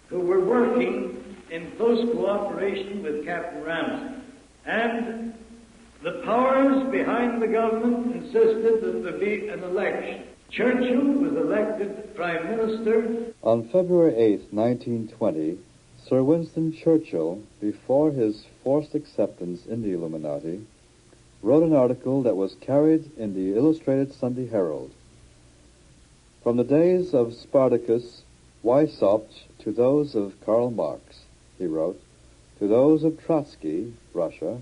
who were working in close cooperation with Captain Ramsey. And the powers behind the government insisted that there be an election. Churchill was elected Prime Minister. On February 8, 1920, Sir Winston Churchill, before his forced acceptance in the Illuminati, wrote an article that was carried in the Illustrated Sunday Herald. From the days of Spartacus Weishaupt to those of Karl Marx, he wrote, to those of Trotsky, Russia,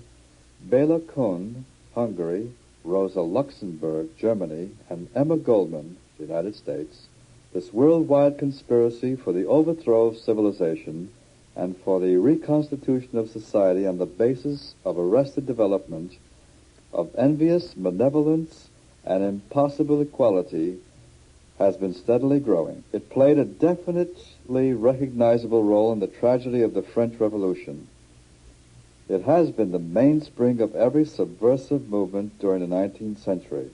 Bela Kun, Hungary, Rosa Luxemburg, Germany, and Emma Goldman, the United States, this worldwide conspiracy for the overthrow of civilization and for the reconstitution of society on the basis of arrested development, of envious malevolence and impossible equality, has been steadily growing. It played a definitely recognizable role in the tragedy of the French Revolution. It has been the mainspring of every subversive movement during the 19th century.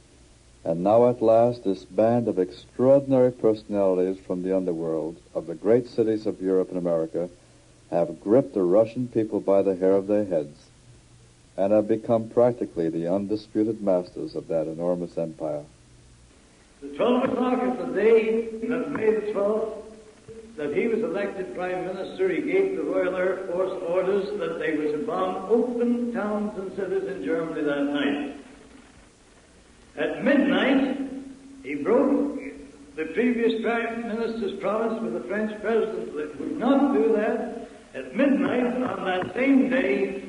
And now at last this band of extraordinary personalities from the underworld of the great cities of Europe and America have gripped the Russian people by the hair of their heads and have become practically the undisputed masters of that enormous empire. The 12 o'clock of the day of May the 12th, that he was elected Prime Minister, he gave the Royal Air Force orders that they were to bomb open towns and cities in Germany that night. At midnight, he broke the previous Prime Minister's promise with the French President that would not do that. At midnight on that same day,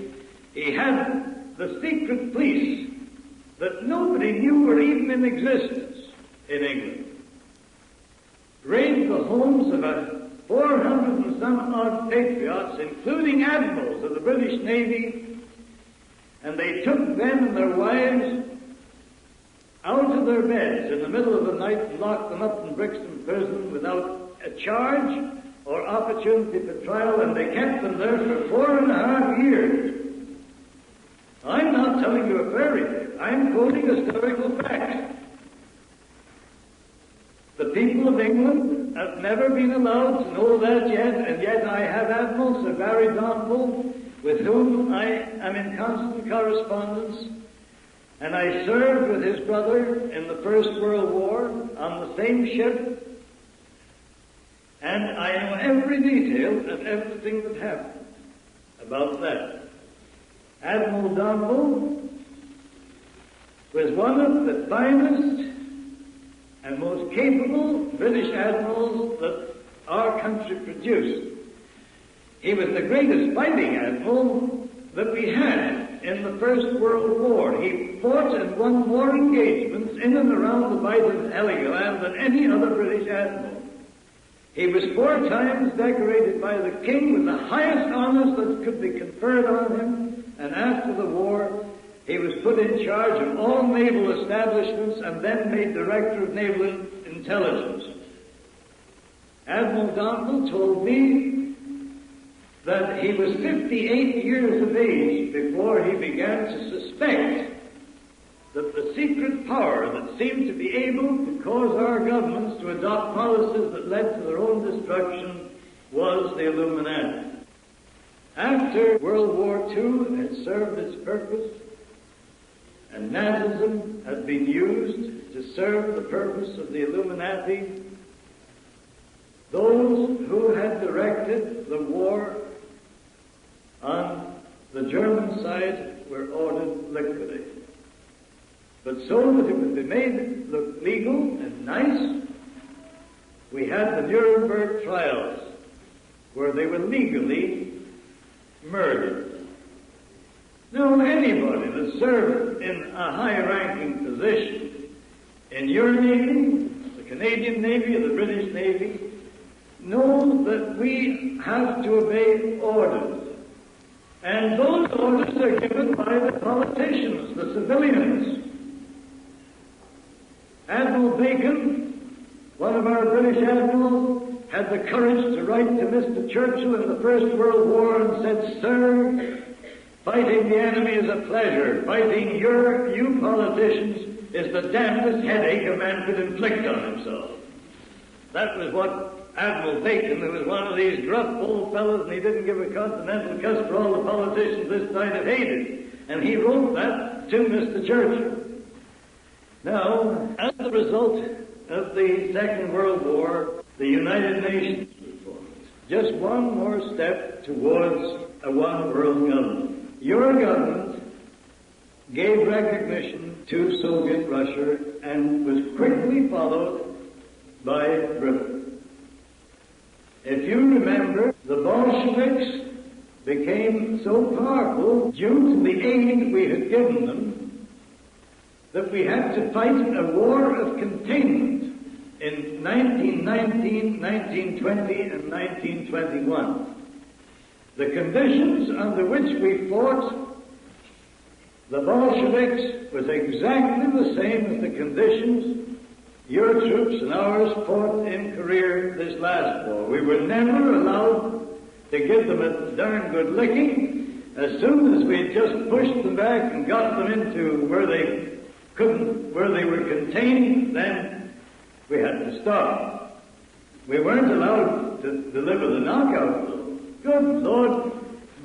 he had the secret police that nobody knew were even in existence in England raid the homes of 400 and some odd patriots, including admirals of the British Navy, and they took them and their wives out of their beds in the middle of the night and locked them up in Brixton prison without a charge or opportunity for trial, and they kept them there for 4.5 years. I'm not telling you a fairy tale. I'm quoting historical facts. The people of England have never been allowed to know that yet, and yet I have Admiral Sir Barry Donville, with whom I am in constant correspondence, and I served with his brother in the First World War on the same ship, and I know every detail of everything that happened about that. Admiral Donville was one of the finest and most capable British admirals that our country produced. He was the greatest fighting admiral that we had. in the First World War. He fought and won more engagements in and around the Bight of Heligoland than any other British admiral. He was 4 times decorated by the King with the highest honors that could be conferred on him, and after the war, he was put in charge of all naval establishments and then made Director of Naval Intelligence. Admiral Donville told me that he was 58 years of age before he began to suspect that the secret power that seemed to be able to cause our governments to adopt policies that led to their own destruction was the Illuminati. After World War II had served its purpose, and Nazism had been used to serve the purpose of the Illuminati, those who had directed the war on the German side were ordered liquidated. But so that it would be made look legal and nice, we had the Nuremberg trials, where they were legally murdered. Now, anybody that served in a high-ranking position in your Navy, the Canadian Navy, or the British Navy, knows that we have to obey orders. And those orders are given by the politicians, the civilians. Admiral Bacon, one of our British admirals, had the courage to write to Mr. Churchill in the First World War and said, "Sir, fighting the enemy is a pleasure. Fighting you politicians is the damnedest headache a man could inflict on himself." That was what Admiral Bacon, who was one of these gruff old fellows, and he didn't give a continental cuss for all the politicians this side had hated. And he wrote that to Mr. Churchill. Now, as a result of the Second World War, the United Nations was formed. Just one more step towards a one-world government. Your government gave recognition to Soviet Russia and was quickly followed by Britain. If you remember, the Bolsheviks became so powerful due to the aid we had given them that we had to fight a war of containment in 1919, 1920, and 1921. The conditions under which we fought the Bolsheviks was exactly the same as the conditions your troops and ours fought in Korea this last war. We were never allowed to give them a darn good licking. As soon as we just pushed them back and got them into where they were contained, then we had to stop. We weren't allowed to deliver the knockout blow. Good Lord,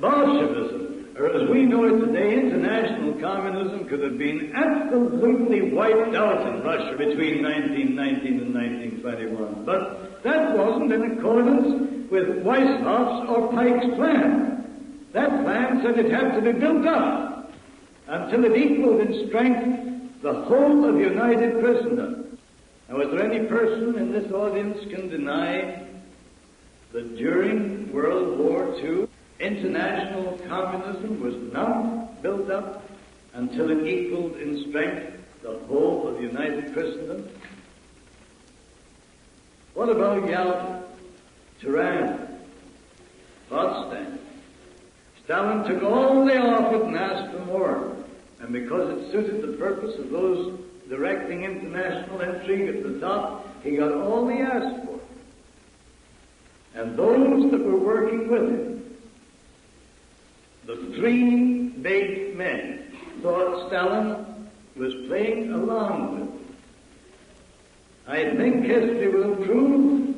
Bolshevism, or as we know it today, international communism, could have been absolutely wiped out in Russia between 1919 and 1921. But that wasn't in accordance with Weishoff's or Pike's plan. That plan said it had to be built up until it equaled in strength the whole of United Christendom. Now, is there any person in this audience can deny that during World War II, international communism was not built up until it equaled in strength the whole of United Christendom? What about Yalta, Tirana, Potsdam? Stalin took all they offered and asked for more. And because it suited the purpose of those directing international intrigue at the top, he got all he asked for. And those that were working with him, the three big men, thought Stalin was playing along with them. I think history will prove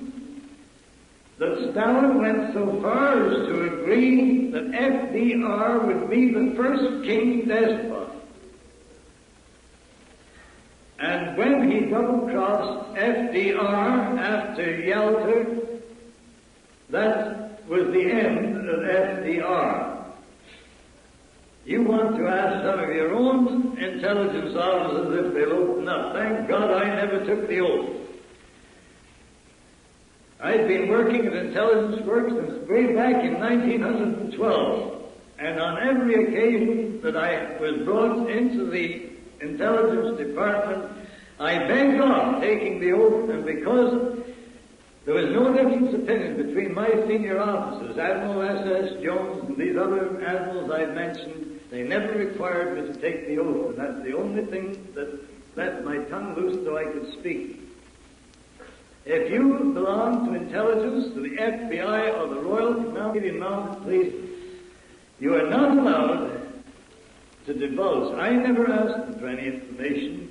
that Stalin went so far as to agree that FDR would be the first king despot. And when he double-crossed FDR after Yalta, that was the end of FDR. You want to ask some of your own intelligence officers if they'll open up. Thank God I never took the oath. I'd been working at intelligence work since way back in 1912. And on every occasion that I was brought into the intelligence department, I begged off taking the oath, and because there was no difference of opinion between my senior officers, Admiral S.S. Jones and these other admirals I've mentioned, they never required me to take the oath, and that's the only thing that let my tongue loose so I could speak. If you belong to intelligence, to the FBI or the Royal Canadian Mounted Police, you are not allowed to divulge. I never asked them for any information.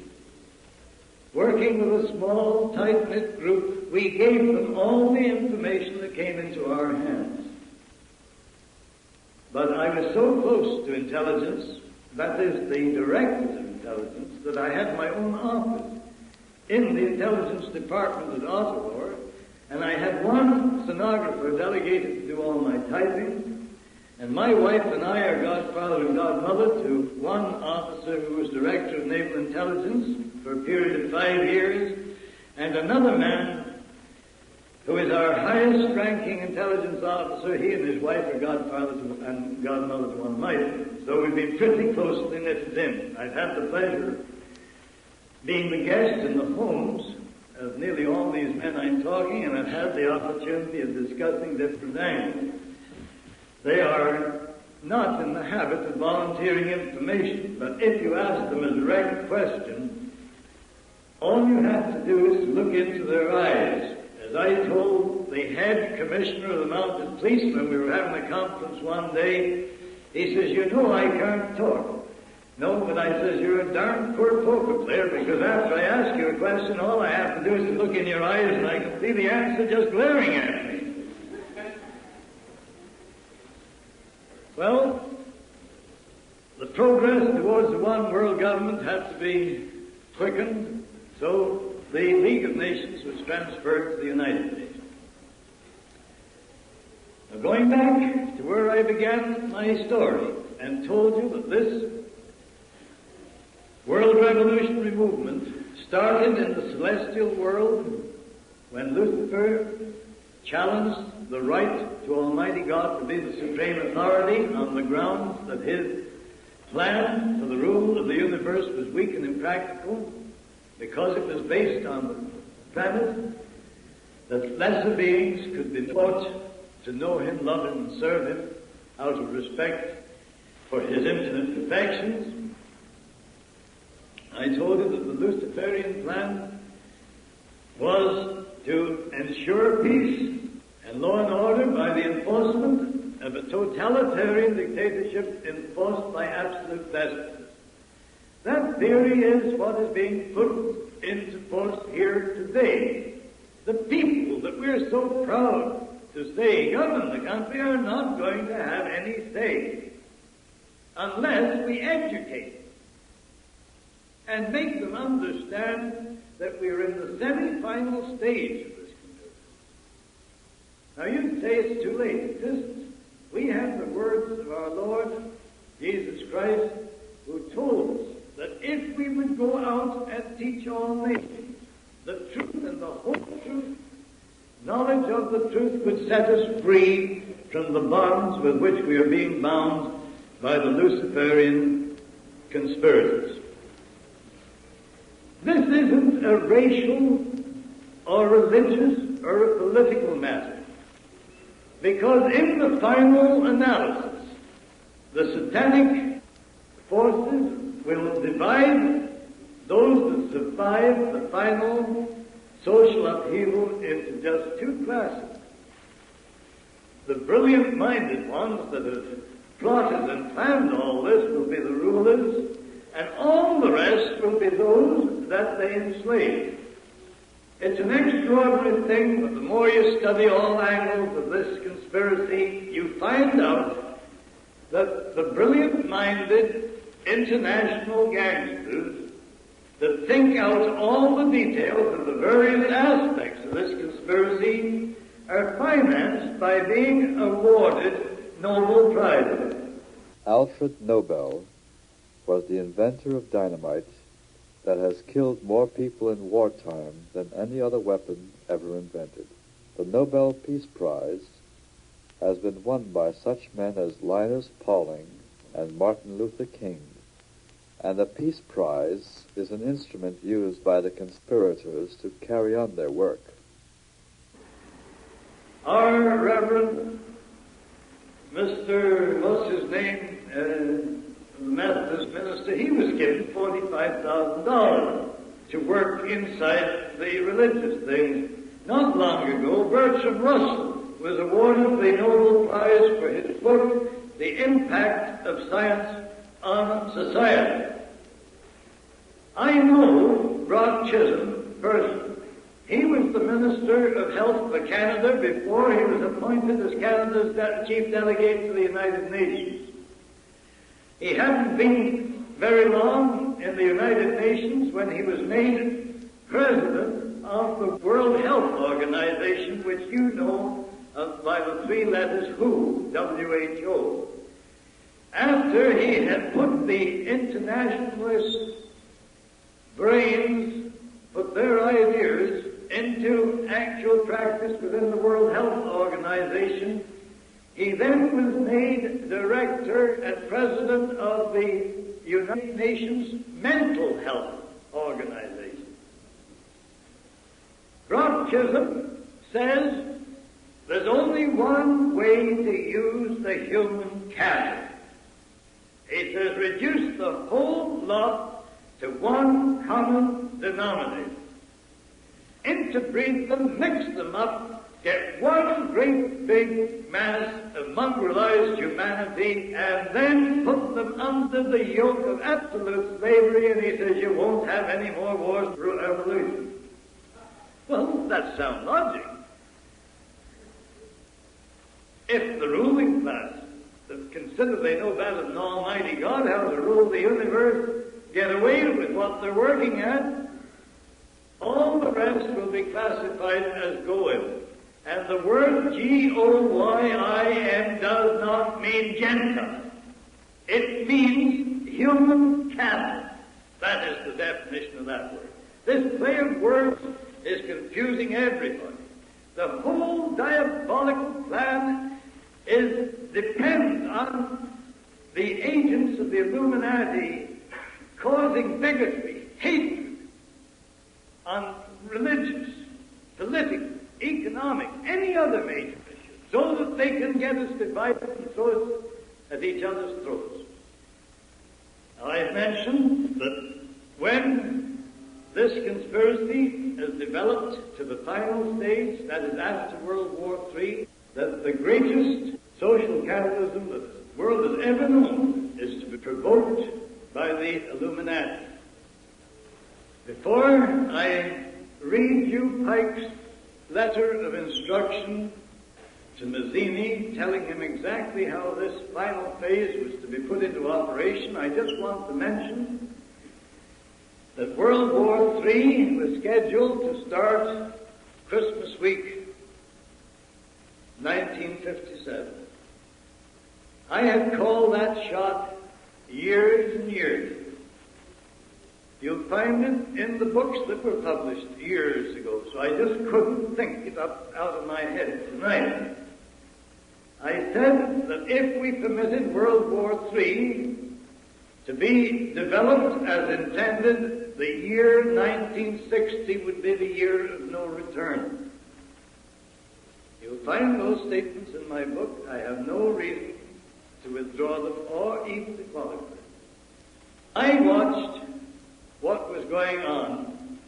Working with a small, tight-knit group, we gave them all the information that came into our hands. But I was so close to intelligence, that is, the directors of intelligence, that I had my own office in the intelligence department at Ottawa, and I had one stenographer delegated to do all my typing, and my wife and I are godfather and godmother to one officer who was director of naval intelligence for a period of 5 years, and another man who is our highest ranking intelligence officer. He and his wife are godfather and godmother to one of my children. So we've been pretty closely knitted in. I've had the pleasure of being the guest in the homes of nearly all these men I'm talking, and I've had the opportunity of discussing different angles. They are not in the habit of volunteering information, but if you ask them a direct question, all you have to do is to look into their eyes. As I told the head commissioner of the mounted police when we were having a conference one day, he says, "You know I can't talk." "No, but I says, you're a darn poor poker player, because after I ask you a question, all I have to do is to look in your eyes and I can see the answer just glaring at me." Well, the progress towards the one world government had to be quickened, so the League of Nations was transferred to the United Nations. Now, going back to where I began my story and told you that this world revolutionary movement started in the celestial world when Lucifer challenged the right to Almighty God to be the supreme authority on the grounds that his plan for the rule of the universe was weak and impractical, because it was based on the premise that lesser beings could be taught to know him, love him, and serve him out of respect for his infinite perfections. I told you that the Luciferian plan was to ensure peace and law and order by the enforcement of a totalitarian dictatorship enforced by absolute despotism. That theory is what is being put into force here today. The people that we're so proud to say govern the country are not going to have any say unless we educate and make them understand that we're in the semi-final stage of this conversion. Now you'd say it's too late. It isn't. We have the words of our Lord Jesus Christ, who told us that if we would go out and teach all nations the truth and the whole truth, knowledge of the truth would set us free from the bonds with which we are being bound by the Luciferian conspirators. This isn't a racial or religious or a political matter, because in the final analysis, the satanic forces will divide those that survive the final social upheaval into just two classes. The brilliant-minded ones that have plotted and planned all this will be the rulers, and all the rest will be those that they enslave. It's an extraordinary thing, but the more you study all angles of this conspiracy, you find out that the brilliant-minded international gangsters that think out all the details of the various aspects of this conspiracy are financed by being awarded Nobel Prizes. Alfred Nobel was the inventor of dynamite that has killed more people in wartime than any other weapon ever invented. The Nobel Peace Prize has been won by such men as Linus Pauling and Martin Luther King, and the Peace Prize is an instrument used by the conspirators to carry on their work. Our Reverend Mr. what's his name, Methodist minister, he was given $45,000 to work inside the religious things. Not long ago, Bertrand Russell was awarded the Nobel Prize for his book, The Impact of Science on Society. I know Rod Chisholm personally. He was the Minister of Health for Canada before he was appointed as Canada's chief delegate to the United Nations. He hadn't been very long in the United Nations when he was made president of the World Health Organization, which you know by the three letters WHO, WHO. After he had put the internationalist brains, put their ideas into actual practice within the World Health Organization, he then was made director and president of the United Nations Mental Health Organization. Rod Chisholm says there's only one way to use the human capital. He says reduce the whole lot to one common denominator. Interbreed them, mix them up, get one great big mass of mongrelized humanity, and then put them under the yoke of absolute slavery, and he says you won't have any more wars through evolution. Well, that's sound logic. If the ruling class that consider they know better than Almighty God how to rule the universe get away with what they're working at, all the rest will be classified as goyim. And the word G-O-Y-I-M does not mean Gentile. It means human capital. That is the definition of that word. This play of words is confusing everybody. The whole diabolical plan depends on the agents of the Illuminati causing bigotry, hatred, on religious, political, economic, any other major issue, so that they can get us divided and throw us at each other's throats. Now, I've mentioned that when this conspiracy has developed to the final stage, that is after World War III, that the greatest social capitalism that the world has ever known is to be provoked by the Illuminati. Before I read you Pike's letter of instruction to Mazzini, telling him exactly how this final phase was to be put into operation, I just want to mention that World War III was scheduled to start Christmas week, 1957. I had called that shot years and years. You'll find it in the books that were published years ago, so I just couldn't think it up out of my head tonight. I said that if we permitted World War III to be developed as intended, the year 1960 would be the year of no return. You'll find those statements in my book. I have no reason to withdraw them or even to qualify them. I watched what was going on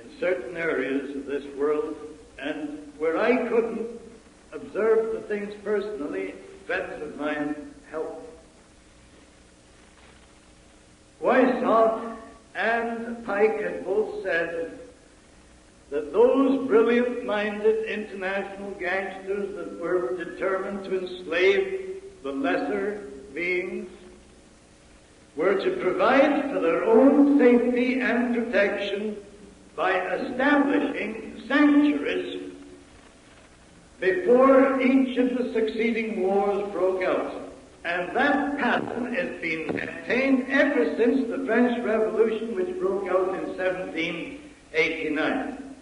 in certain areas of this world, and where I couldn't observe the things personally, friends of mine helped. Weishaupt and Pike had both said that those brilliant-minded international gangsters that were determined to enslave the lesser beings were to provide for their own safety and protection by establishing sanctuaries before each of the succeeding wars broke out. And that pattern has been maintained ever since the French Revolution, which broke out in 1789.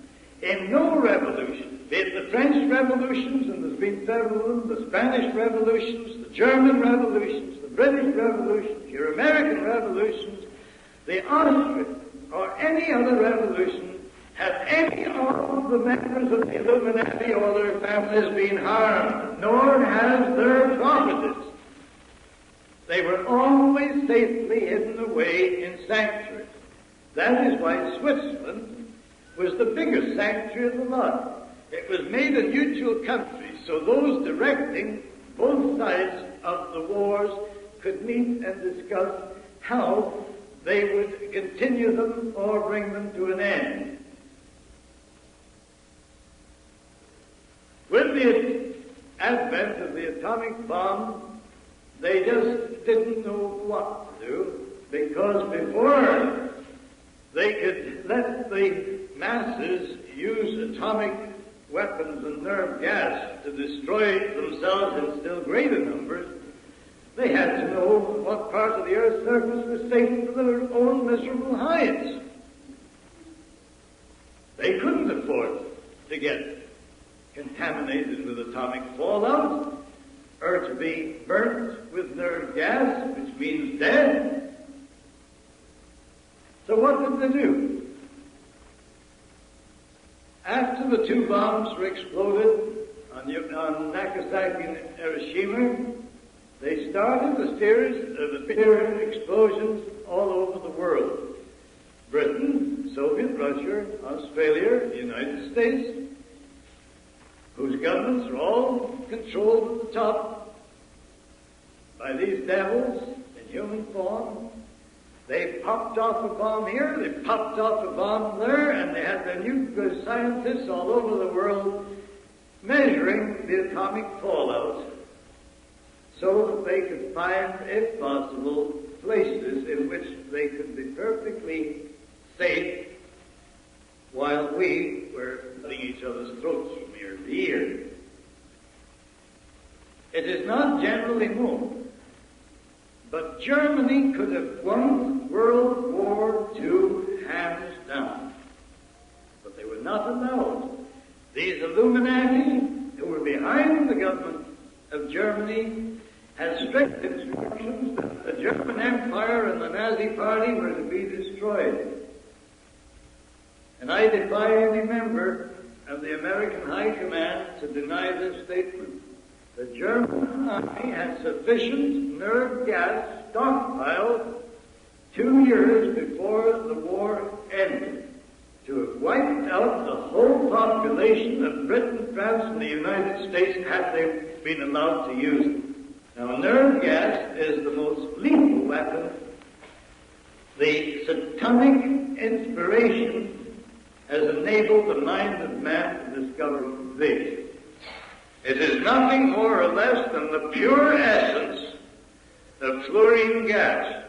In no revolution be it the French revolutions, and there's been several of them, the Spanish revolutions, the German revolutions, the British revolutions, your American revolutions, the Austrian, or any other revolution, have any of the members of the Illuminati or their families been harmed, nor has their properties. They were always safely hidden away in sanctuaries. That is why Switzerland was the biggest sanctuary of the lot. It was made a neutral country, so those directing both sides of the wars could meet and discuss how they would continue them or bring them to an end. With the advent of the atomic bomb, they just didn't know what to do, because before they could let the masses use atomic weapons and nerve gas to destroy themselves in still greater numbers, they had to know what part of the earth's surface was safe for their own miserable hides. They couldn't afford to get contaminated with atomic fallout, or to be burnt with nerve gas, which means death. So what did they do? After the two bombs were exploded on Nagasaki and Hiroshima, they started a series of explosions all over the world. Britain, Soviet Russia, Australia, the United States, whose governments are all controlled at the top by these devils in human form. They popped off a bomb here, they popped off a bomb there, and they had their nuclear scientists all over the world measuring the atomic fallout so that they could find, if possible, places in which they could be perfectly safe while we were cutting each other's throats from ear to ear. It is not generally known, but Germany could have won World War II hands down. But they were not allowed. These illuminati, who were behind the government of Germany, had strict instructions that the German Empire and the Nazi Party were to be destroyed. And I defy any member of the American High Command to deny this statement. The German army had sufficient nerve gas stockpiled 2 years before the war ended to have wiped out the whole population of Britain, France, and the United States had they been allowed to use it. Now, nerve gas is the most lethal weapon. The satanic inspiration has enabled the mind of man to discover this. It is nothing more or less than the pure essence of fluorine gas.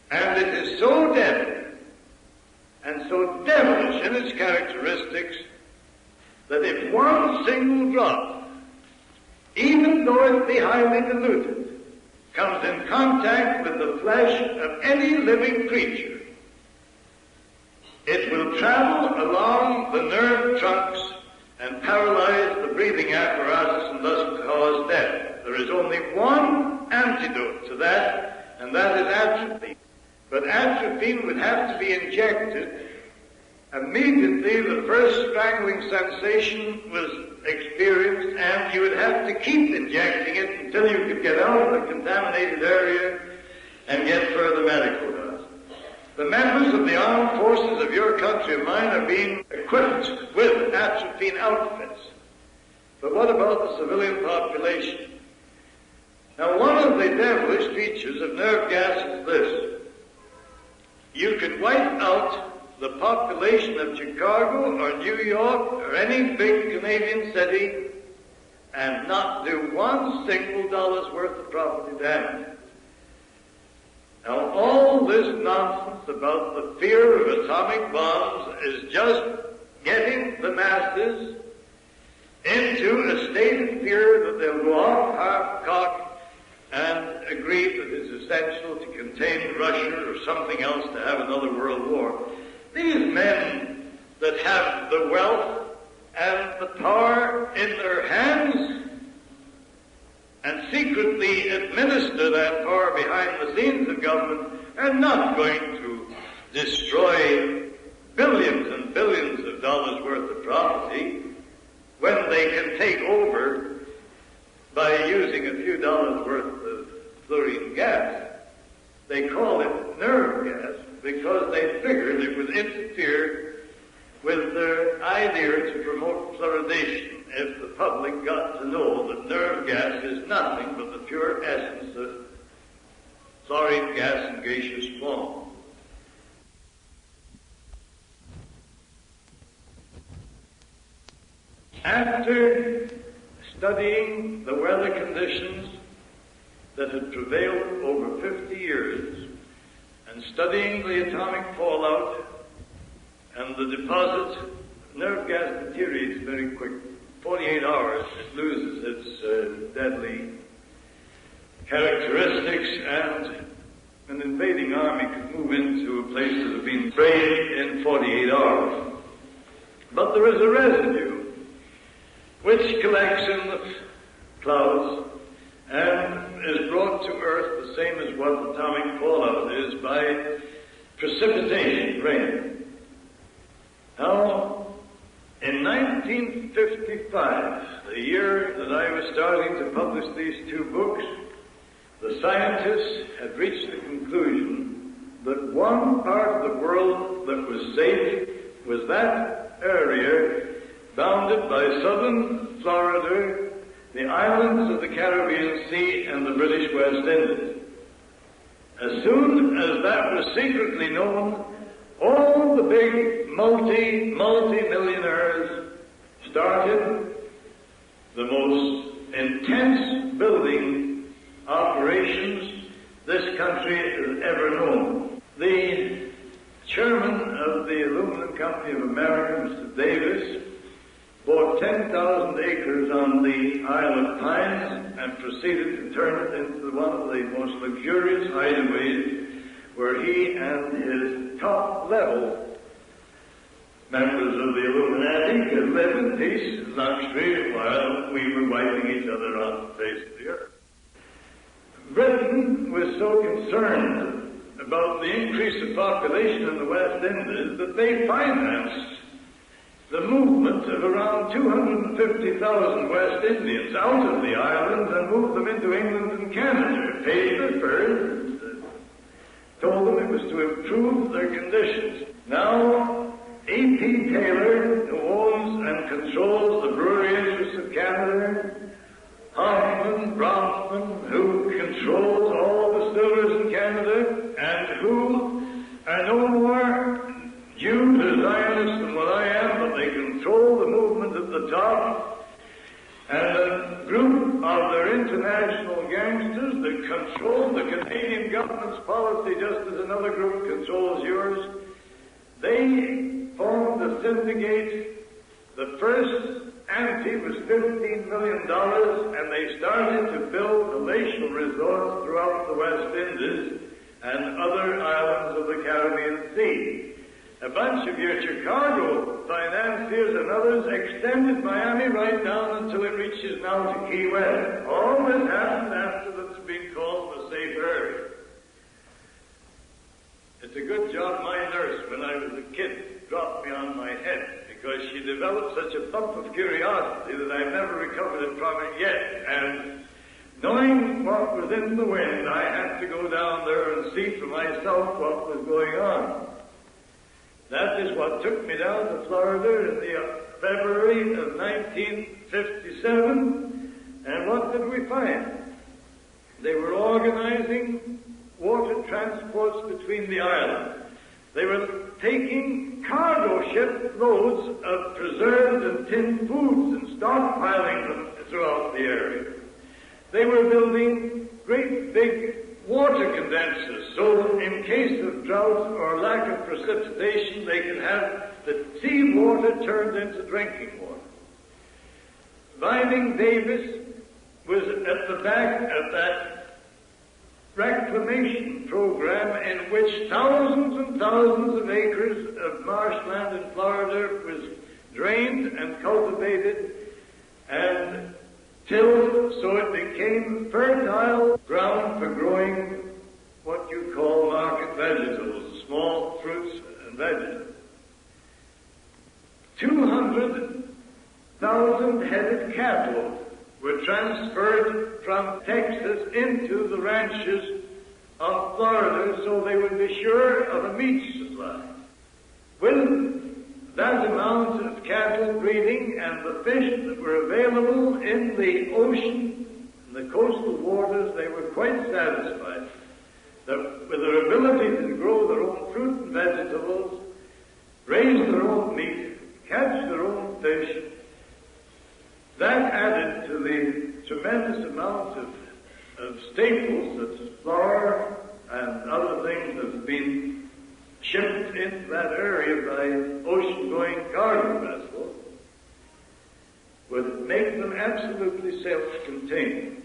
And it is so deadly and so devilish in its characteristics that if one single drop, even though it be highly diluted, comes in contact with the flesh of any living creature, it will travel along the nerve trunks and paralyze the breathing apparatus and thus cause death. There is only one antidote to that, and that is atropine. But atropine would have to be injected immediately the first strangling sensation was experienced, and you would have to keep injecting it until you could get out of the contaminated area and get further medical help. The members of the armed forces of your country and mine are being equipped with atropine outfits. But what about the civilian population? Now, one of the devilish features of nerve gas is this. You could wipe out the population of Chicago or New York or any big Canadian city and not do $1 single worth of property damage. Now, all this nonsense about the fear of atomic bombs is just getting the masses into a state of fear that they'll go off half-cocked and agree that it's essential to contain Russia or something else to have another world war. These men that have the wealth and the power in their hands and secretly administer that power behind the scenes of government are not going to destroy billions and billions of dollars worth of property when they can take over by using a few dollars worth of fluorine gas. They call it nerve gas because they figured it would interfere with their idea to promote fluoridation if the public got to know that nerve gas is nothing but the pure essence of fluorine gas in gaseous form. After studying the weather conditions that had prevailed over 50 years and studying the atomic fallout and the deposit, nerve gas deteriorates very quick. 48 hours, it loses its deadly characteristics, and an invading army could move into a place that had been sprayed in 48 hours. But there is a residue which collects in the clouds and is brought to earth the same as what atomic fallout is by precipitation, rain. Now, in 1955, the year that I was starting to publish these two books, the scientists had reached the conclusion that one part of the world that was safe was that area bounded by southern Florida, the islands of the Caribbean Sea, and the British West Indies. As soon as that was secretly known, all the big multi-millionaires started the most intense building operations this country has ever known. The chairman of the Aluminum Company of America, Mr. Davis, bought 10,000 acres on the Isle of Pines and proceeded to turn it into one of the most luxurious hideaways where he and his top-level members of the Illuminati could live in peace and luxury while we were wiping each other off the face of the earth. Britain was so concerned about the increase of population in the West Indies that they financed the movement of around 250,000 West Indians out of the islands and moved them into England and Canada, paid their fares, told them it was to improve their conditions. Now, A.P. Taylor, who owns and controls the brewery interests of Canada, Hoffman, Bronfman, who controls all the distillers in Canada, and who are no more Jews or Zionists than what I am, but they control the movement at the top, and a group of their international gangsters that control the Canadian government's policy just as another group controls yours. They formed a syndicate. The first ante was $15 million, and they started to build palatial resorts throughout the West Indies and other islands of the Caribbean Sea. A bunch of your Chicago financiers and others extended Miami right down until it reaches now to Key West. All this happened after it's been called the safe area. It's a good job my nurse, when I was a kid, dropped me on my head because she developed such a thump of curiosity that I've never recovered from it yet. And knowing what was in the wind, I had to go down there and see for myself what was going on. That is what took me down to Florida in the February of 1957. And what did we find? They were organizing water transports between the islands. They were taking cargo ship loads of preserved and tinned foods and stockpiling them throughout the area. They were building great big water condensers, so in case of drought or lack of precipitation, they can have the sea water turned into drinking water. Vining Davis was at the back of that reclamation program in which thousands and thousands of acres of marshland in Florida was drained and cultivated and tilled so it became fertile ground for growing what you call market vegetables, small fruits and vegetables. 200,000 headed cattle were transferred from Texas into the ranches of Florida so they would be sure of a meat supply. With that amount of cattle breeding and the fish that were available in the ocean, in the coastal waters, they were quite satisfied that with their ability to grow their own fruit and vegetables, raise their own meat, catch their own fish, that added to the tremendous amount of staples, such as flour and other things that have been shipped into that area by ocean-going cargo vessels, would make them absolutely self-contained.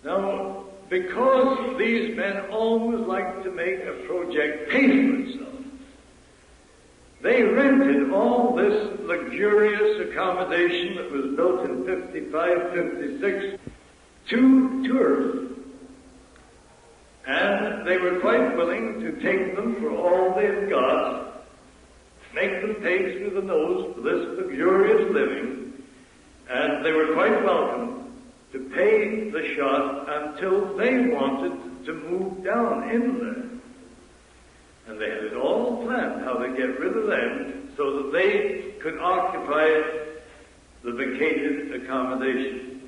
Now, because these men always like to make a project pay for itself, they rented all this luxurious accommodation that was built in 55, 56 to tourists. And they were quite willing to take them for all they've got, make them pay through the nose for this luxurious living, and they were quite welcome to pay the shot until they wanted to move down in there. And they had it all planned, how to get rid of them so that they could occupy the vacated accommodation.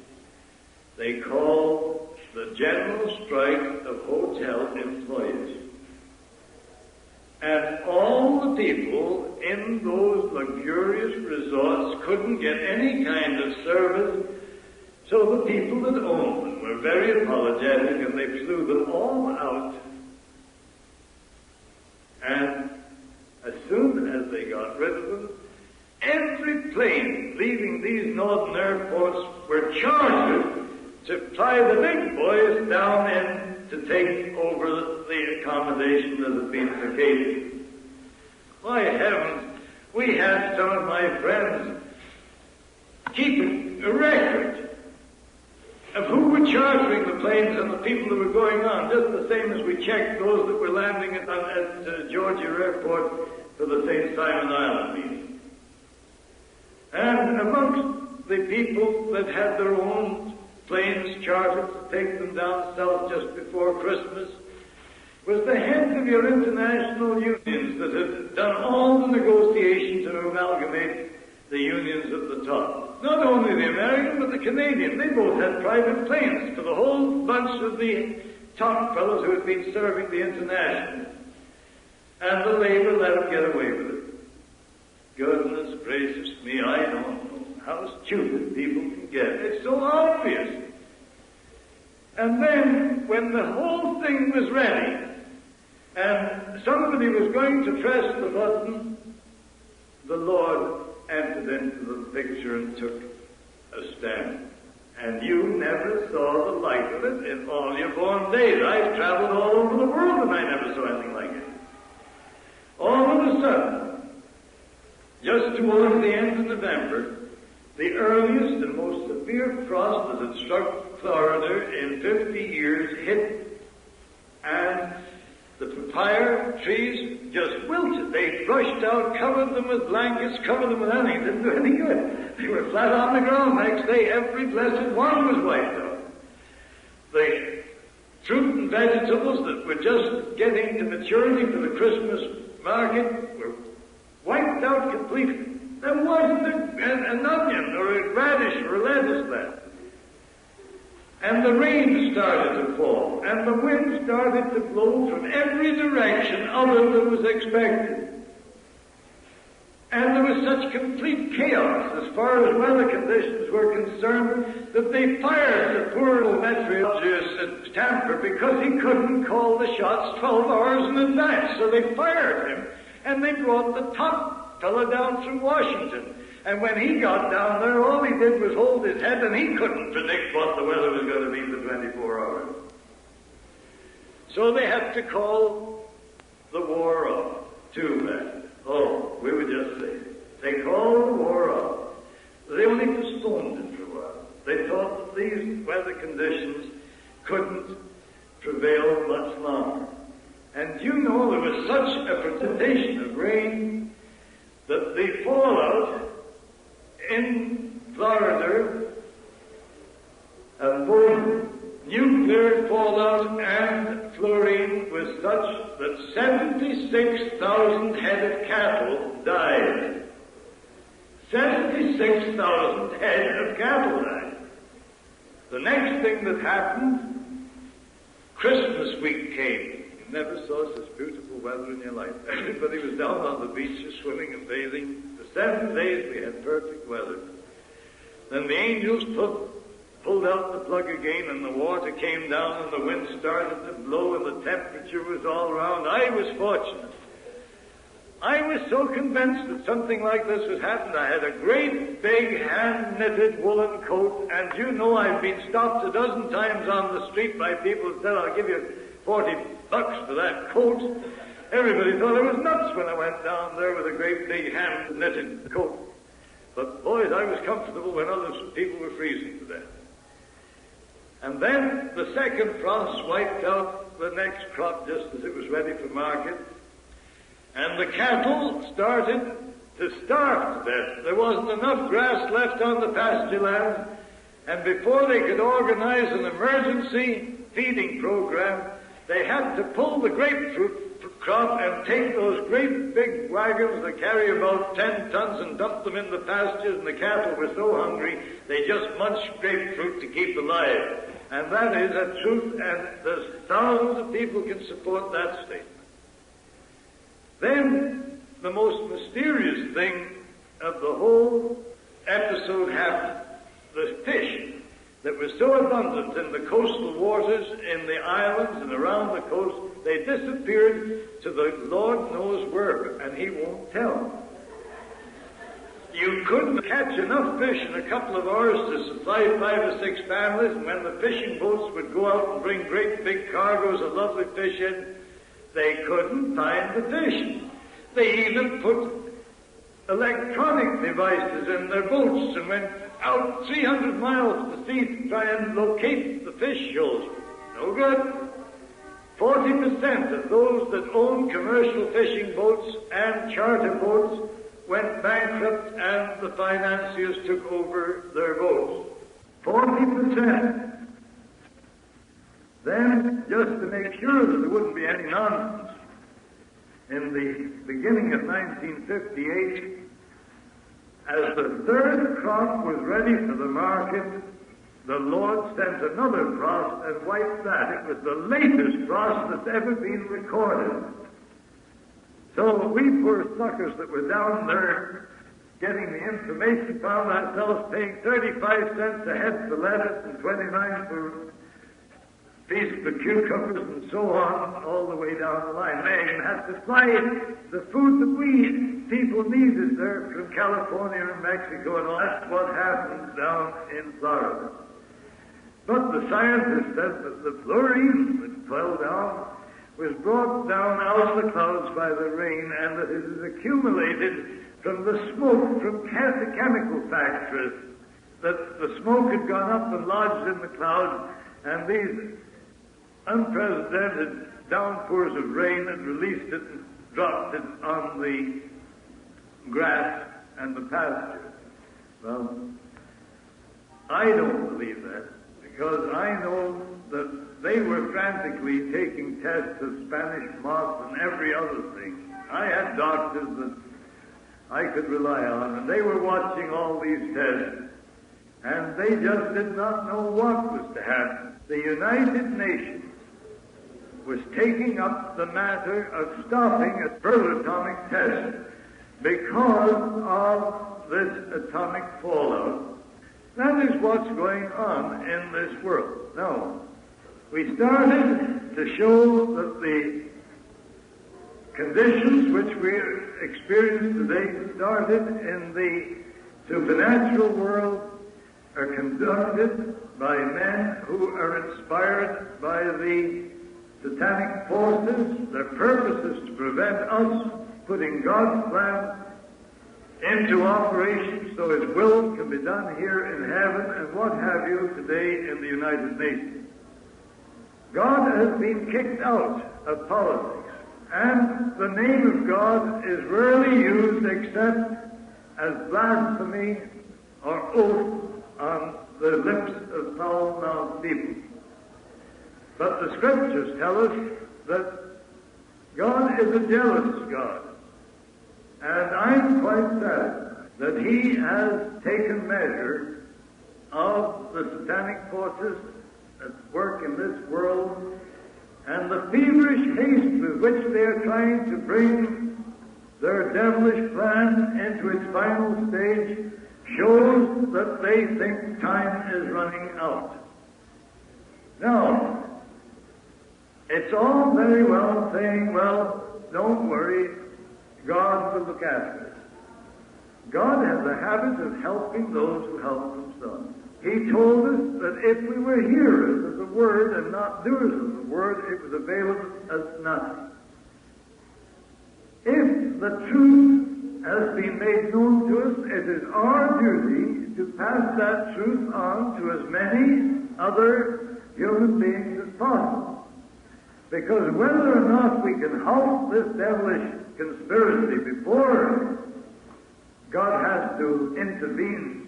They called the general strike of hotel employees. And all the people in those luxurious resorts couldn't get any kind of service, so the people that owned them were very apologetic and they flew them all out. And as soon as they got rid of them, every plane leaving these northern airports were chartered to fly the big boys down in to take over the accommodation that had been vacated. Why heavens, we had some of my friends keeping a record of who were chartering the planes and the people that were going on, just the same as we checked those that were landing at Georgia Airport for the St. Simon Island meeting. And amongst the people that had their own planes chartered to take them down south just before Christmas was the heads of your international unions that had done all the negotiations to amalgamate the unions at the top. Not only the American, but the Canadian. They both had private planes for the whole bunch of the top fellows who had been serving the international. And the Labour let them get away with it. Goodness gracious me, I don't know how stupid people can get. It's so obvious. And then, when the whole thing was ready, and somebody was going to press the button, the Lord entered into the picture and took a stand. And you never saw the like of it in all your born days. I've traveled all over the world and I never saw anything like it. All of a sudden, just towards the end of November, the earliest and most severe frost that had struck Florida in 50 years hit, and the papaya trees just wilted. They rushed out, covered them with blankets, covered them with anything. Didn't do any good. They were flat on the ground. Next day, every blessed one was wiped out. The fruit and vegetables that were just getting to maturity for the Christmas market were wiped out completely. There wasn't an onion or a radish or a lettuce left. And the rain started to fall, and the wind started to blow from every direction other than was expected. And there was such complete chaos as far as weather conditions were concerned that they fired the poor little meteorologist at Tampa because he couldn't call the shots 12 hours in advance. So they fired him, and they brought the top fella down from Washington. And when he got down there, all he did was hold his head, and he couldn't predict what the weather was going to be for 24 hours. So they had to call the war off. Too bad. Oh, we were just saying. They called the war off. They only postponed it for a while. They thought that these weather conditions couldn't prevail much longer. And you know, there was such a precipitation of rain that the fallout in Florida of both nuclear fallout and fluorine was such that 76,000 head of cattle died. 76,000 head of cattle died. The next thing that happened, Christmas week came. You never saw such beautiful weather in your life. Everybody was down on the beaches swimming and bathing. For 7 days we had perfect weather. Then the angels pulled out the plug again, and the water came down, and the wind started to blow, and the temperature was all around. I was fortunate. I was so convinced that something like this was happening. I had a great big hand-knitted woolen coat, and you know I've been stopped a dozen times on the street by people who said, I'll give you $40 for that coat. Everybody thought I was nuts when I went down there with a great big hand-knitted coat. But boys, I was comfortable when other people were freezing to death. And then the second frost wiped out the next crop just as it was ready for market. And the cattle started to starve to death. There wasn't enough grass left on the pasture land. And before they could organize an emergency feeding program, they had to pull the grapefruit crop and take those great big wagons that carry about 10 tons and dump them in the pastures, and the cattle were so hungry they just munched grapefruit to keep alive. And that is a truth, and there's thousands of people can support that statement. Then the most mysterious thing of the whole episode happened. The fish that was so abundant in the coastal waters, in the islands and around the coast, they disappeared to the Lord knows where, and he won't tell. You couldn't catch enough fish in a couple of hours to supply 5 or 6 families, and when the fishing boats would go out and bring great big cargoes of lovely fish in, they couldn't find the fish. They even put electronic devices in their boats and went out 300 miles to sea to try and locate the fish shoals. No good. 40% of those that own commercial fishing boats and charter boats went bankrupt, and the financiers took over their boats. 40%. Then, just to make sure that there wouldn't be any nonsense, in the beginning of 1958, as the third crop was ready for the market, the Lord sent another frost and wiped that. It was the latest frost that's ever been recorded. So we poor suckers that were down there getting the information found ourselves paying 35 cents a head for lettuce and 29 for piece for cucumbers and so on, all the way down the line. They even had to fly the food that we people needed there from California and Mexico, and all. That's what happened down in Florida. But the scientists said that the fluorine that fell down was brought down out of the clouds by the rain, and that it is accumulated from the smoke from the chemical factories, that the smoke had gone up and lodged in the clouds, and these unprecedented downpours of rain had released it and dropped it on the grass and the pasture. Well, I don't believe that, because I know that they were frantically taking tests of Spanish moss and every other thing. I had doctors that I could rely on, and they were watching all these tests, and they just did not know what was to happen. The United Nations was taking up the matter of stopping a further atomic test because of this atomic fallout. That is what's going on in this world. Now, we started to show that the conditions which we experience today started in the supernatural world are conducted by men who are inspired by the satanic forces. Their purpose is to prevent us putting God's plan into operation so His will can be done here in heaven and what have you today in the United Nations. God has been kicked out of politics, and the name of God is rarely used except as blasphemy or oath on the lips of foul-mouthed people. But the Scriptures tell us that God is a jealous God, and I'm quite sad that He has taken measure of the satanic forces that work in this world and the feverish haste with which they are trying to bring their devilish plan into its final stage shows that they think time is running out. Now, it's all very well saying, well, don't worry, God will look after us. God has a habit of helping those who help themselves. He told us that if we were hearers of the Word and not doers of the Word, it would avail us nothing. If the truth has been made known to us, it is our duty to pass that truth on to as many other human beings as possible. Because whether or not we can halt this devilish conspiracy before God has to intervene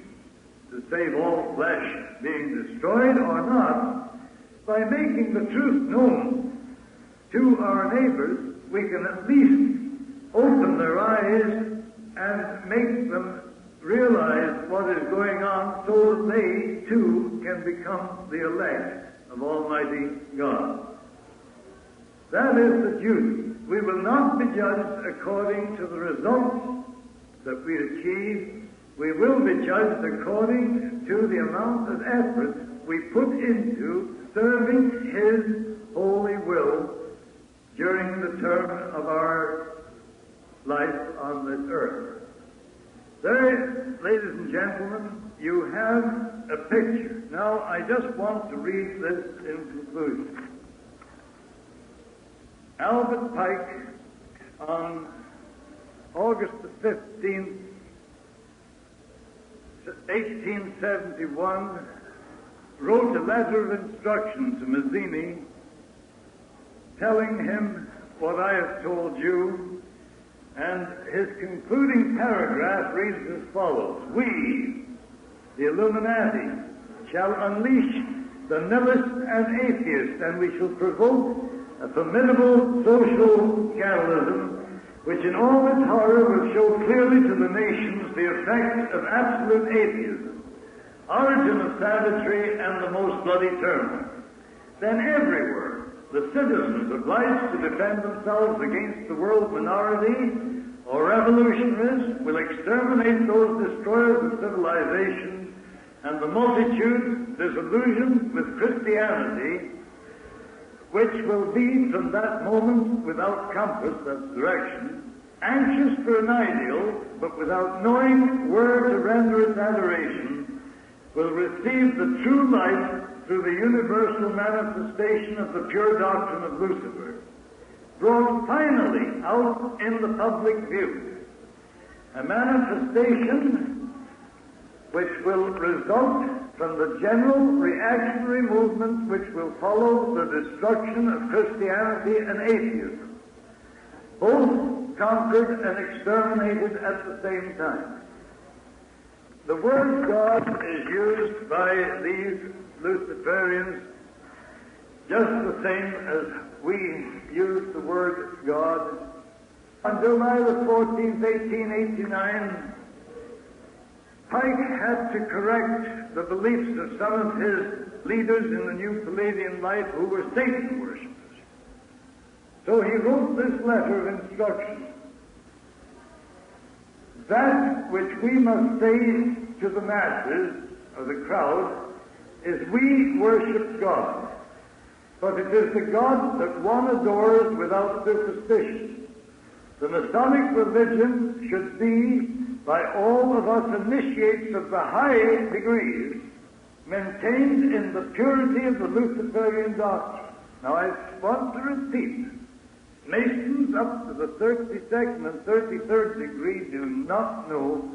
to save all flesh being destroyed or not, by making the truth known to our neighbors, we can at least open their eyes and make them realize what is going on so that they too can become the elect of Almighty God. That is the duty. We will not be judged according to the results that we achieve. We will be judged according to the amount of effort we put into serving His holy will during the term of our life on this earth. There, ladies and gentlemen, you have a picture. Now, I just want to read this in conclusion. Albert Pike, on August the 15th, 1871, wrote a letter of instruction to Mazzini, telling him what I have told you, and his concluding paragraph reads as follows: "We, the Illuminati, shall unleash the nihilist and atheist, and we shall provoke a formidable social catalysm which in all its horror will show clearly to the nations the effect of absolute atheism, origin of savagery, and the most bloody turmoil. Then everywhere the citizens obliged to defend themselves against the world minority or revolutionists will exterminate those destroyers of civilization, and the multitude disillusioned with Christianity, which will be from that moment without compass, that's direction, anxious for an ideal, but without knowing where to render its adoration, will receive the true light through the universal manifestation of the pure doctrine of Lucifer, brought finally out in the public view, a manifestation which will result from the general reactionary movement which will follow the destruction of Christianity and atheism, both conquered and exterminated at the same time." The word God is used by these Luciferians just the same as we use the word God. On July the 14th, 1889, Pike had to correct the beliefs of some of his leaders in the New Palladian life who were Satan worshippers. So he wrote this letter of instruction: "That which we must say to the masses, or the crowd, is we worship God, but it is the God that one adores without superstition. The Masonic religion should be, by all of us initiates of the high degrees, maintained in the purity of the Luciferian doctrine." Now I want to repeat Masons up to the 32nd and 33rd degree do not know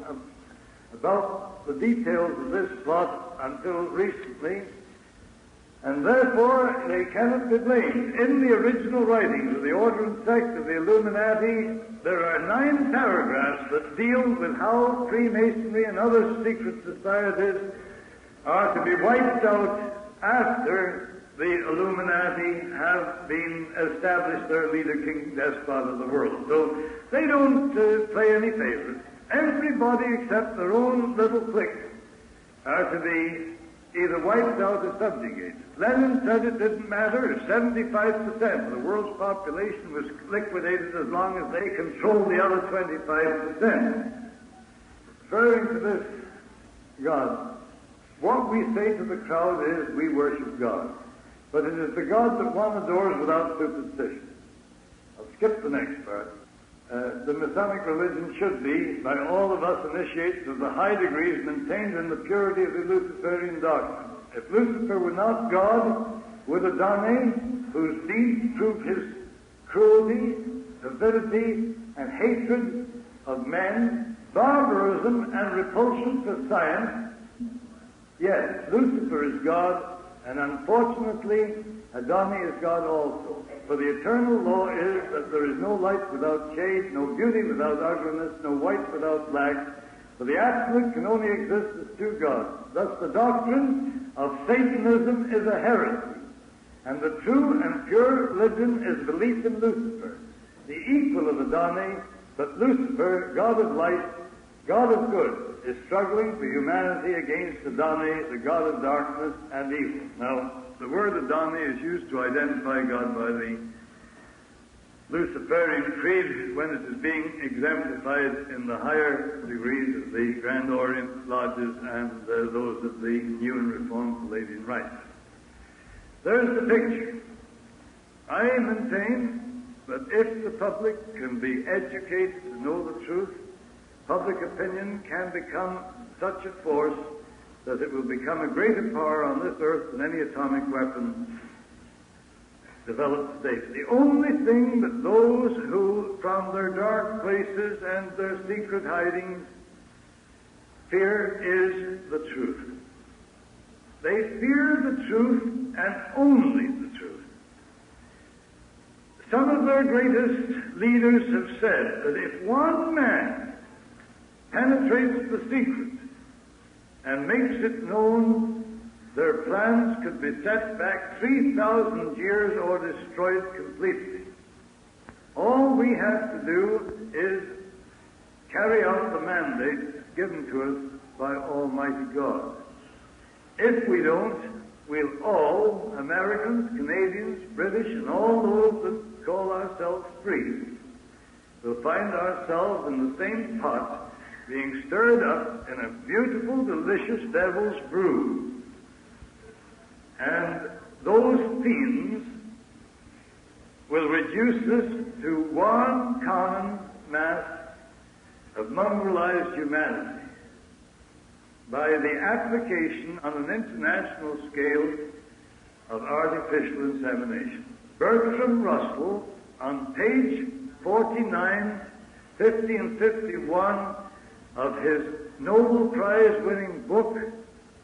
about the details of this plot until recently, and therefore they cannot be blamed. In the original writings of the Order and Sect of the Illuminati, there are 9 paragraphs that deal with how Freemasonry and other secret societies are to be wiped out after the Illuminati have been established their leader, king, despot of the world. So they don't play any favorites. Everybody except their own little clique are to be either wiped out or subjugated. Lenin said it didn't matter if 75% of the world's population was liquidated as long as they controlled the other 25%. Referring to this God, what we say to the crowd is we worship God. But it is the God that one adores without superstition. I'll skip the next part. The Masonic religion should be, by all of us initiates of the high degrees, maintained in the purity of the Luciferian doctrine. If Lucifer were not God, would Adonai, whose deeds prove his cruelty, avidity, and hatred of men, barbarism, and repulsion for science, yes, Lucifer is God, and unfortunately, Adonai is God also. For the eternal law is that there is no light without shade, no beauty without ugliness, no white without black. For the absolute can only exist as two gods. Thus the doctrine of Satanism is a heresy, and the true and pure religion is belief in Lucifer, the equal of Adonai, but Lucifer, God of light, God of good, is struggling for humanity against Adonai, the God of darkness and evil. Now, the word Adonai is used to identify God by the Luciferian creed when it is being exemplified in the higher degrees of the Grand Orient Lodges and those of the New and Reformed Palladian Rites. There's the picture. I maintain that if the public can be educated to know the truth, public opinion can become such a force that it will become a greater power on this earth than any atomic weapon developed today. The only thing that those who, from their dark places and their secret hidings, fear is the truth. They fear the truth and only the truth. Some of their greatest leaders have said that if one man penetrates the secret and makes it known, their plans could be set back 3,000 years or destroyed completely. All we have to do is carry out the mandate given to us by Almighty God. If we don't, we'll all, Americans, Canadians, British, and all those that call ourselves free, will find ourselves in the same pot, being stirred up in a beautiful, delicious devil's brew. And those fiends will reduce us to one common mass of mongrelized humanity by the application on an international scale of artificial insemination. Bertram Russell, on page 49, 50, and 51 of his Nobel Prize-winning book,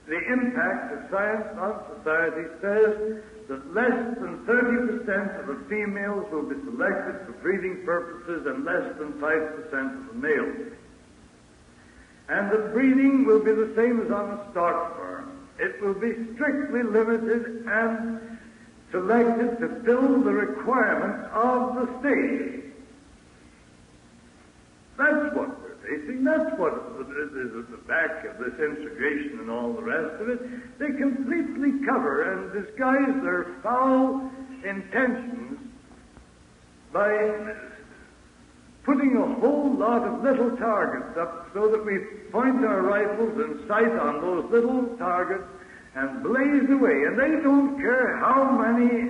The Impact of Science on Society, says that less than 30% of the females will be selected for breeding purposes and less than 5% of the males. And the breeding will be the same as on a stock farm. It will be strictly limited and selected to fill the requirements of the state. That's what we're facing. That's what is at the back of this integration and all the rest of it. They completely cover and disguise their foul intentions by putting a whole lot of little targets up so that we point our rifles and sight on those little targets and blaze away. And they don't care how many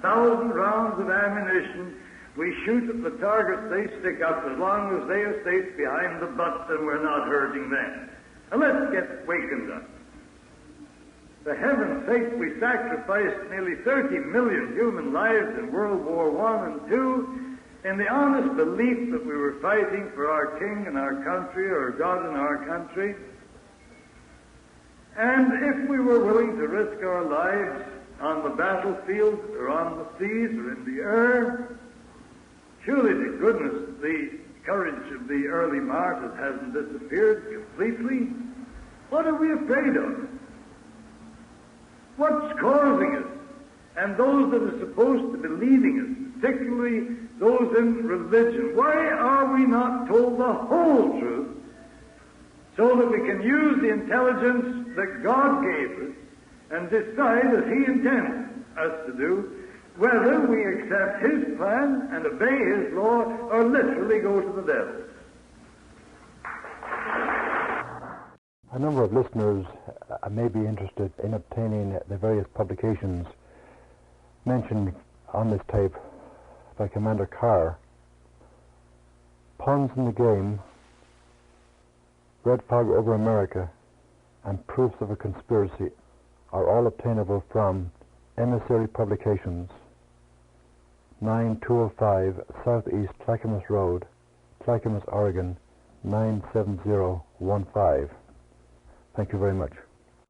1,000 rounds of ammunition we shoot at the targets they stick up, as long as they are safe behind the butts and we're not hurting them. Now let's get wakened up. For heaven's sake, we sacrificed nearly 30 million human lives in World War I and II, in the honest belief that we were fighting for our king and our country, or God and our country. And if we were willing to risk our lives on the battlefield or on the seas or in the air, surely to goodness the courage of the early martyrs hasn't disappeared completely. What are we afraid of? What's causing us? And those that are supposed to be leading us, particularly those in religion, why are we not told the whole truth so that we can use the intelligence that God gave us and decide as He intends us to do, whether we accept His plan and obey His law or literally go to the devil? A number of listeners may be interested in obtaining the various publications mentioned on this tape by Commander Carr. Pawns in the Game, Red Fog over America, and Proofs of a Conspiracy are all obtainable from Emissary Publications, 9205 Southeast Clackamas Road, Clackamas, Oregon, 97015. Thank you very much.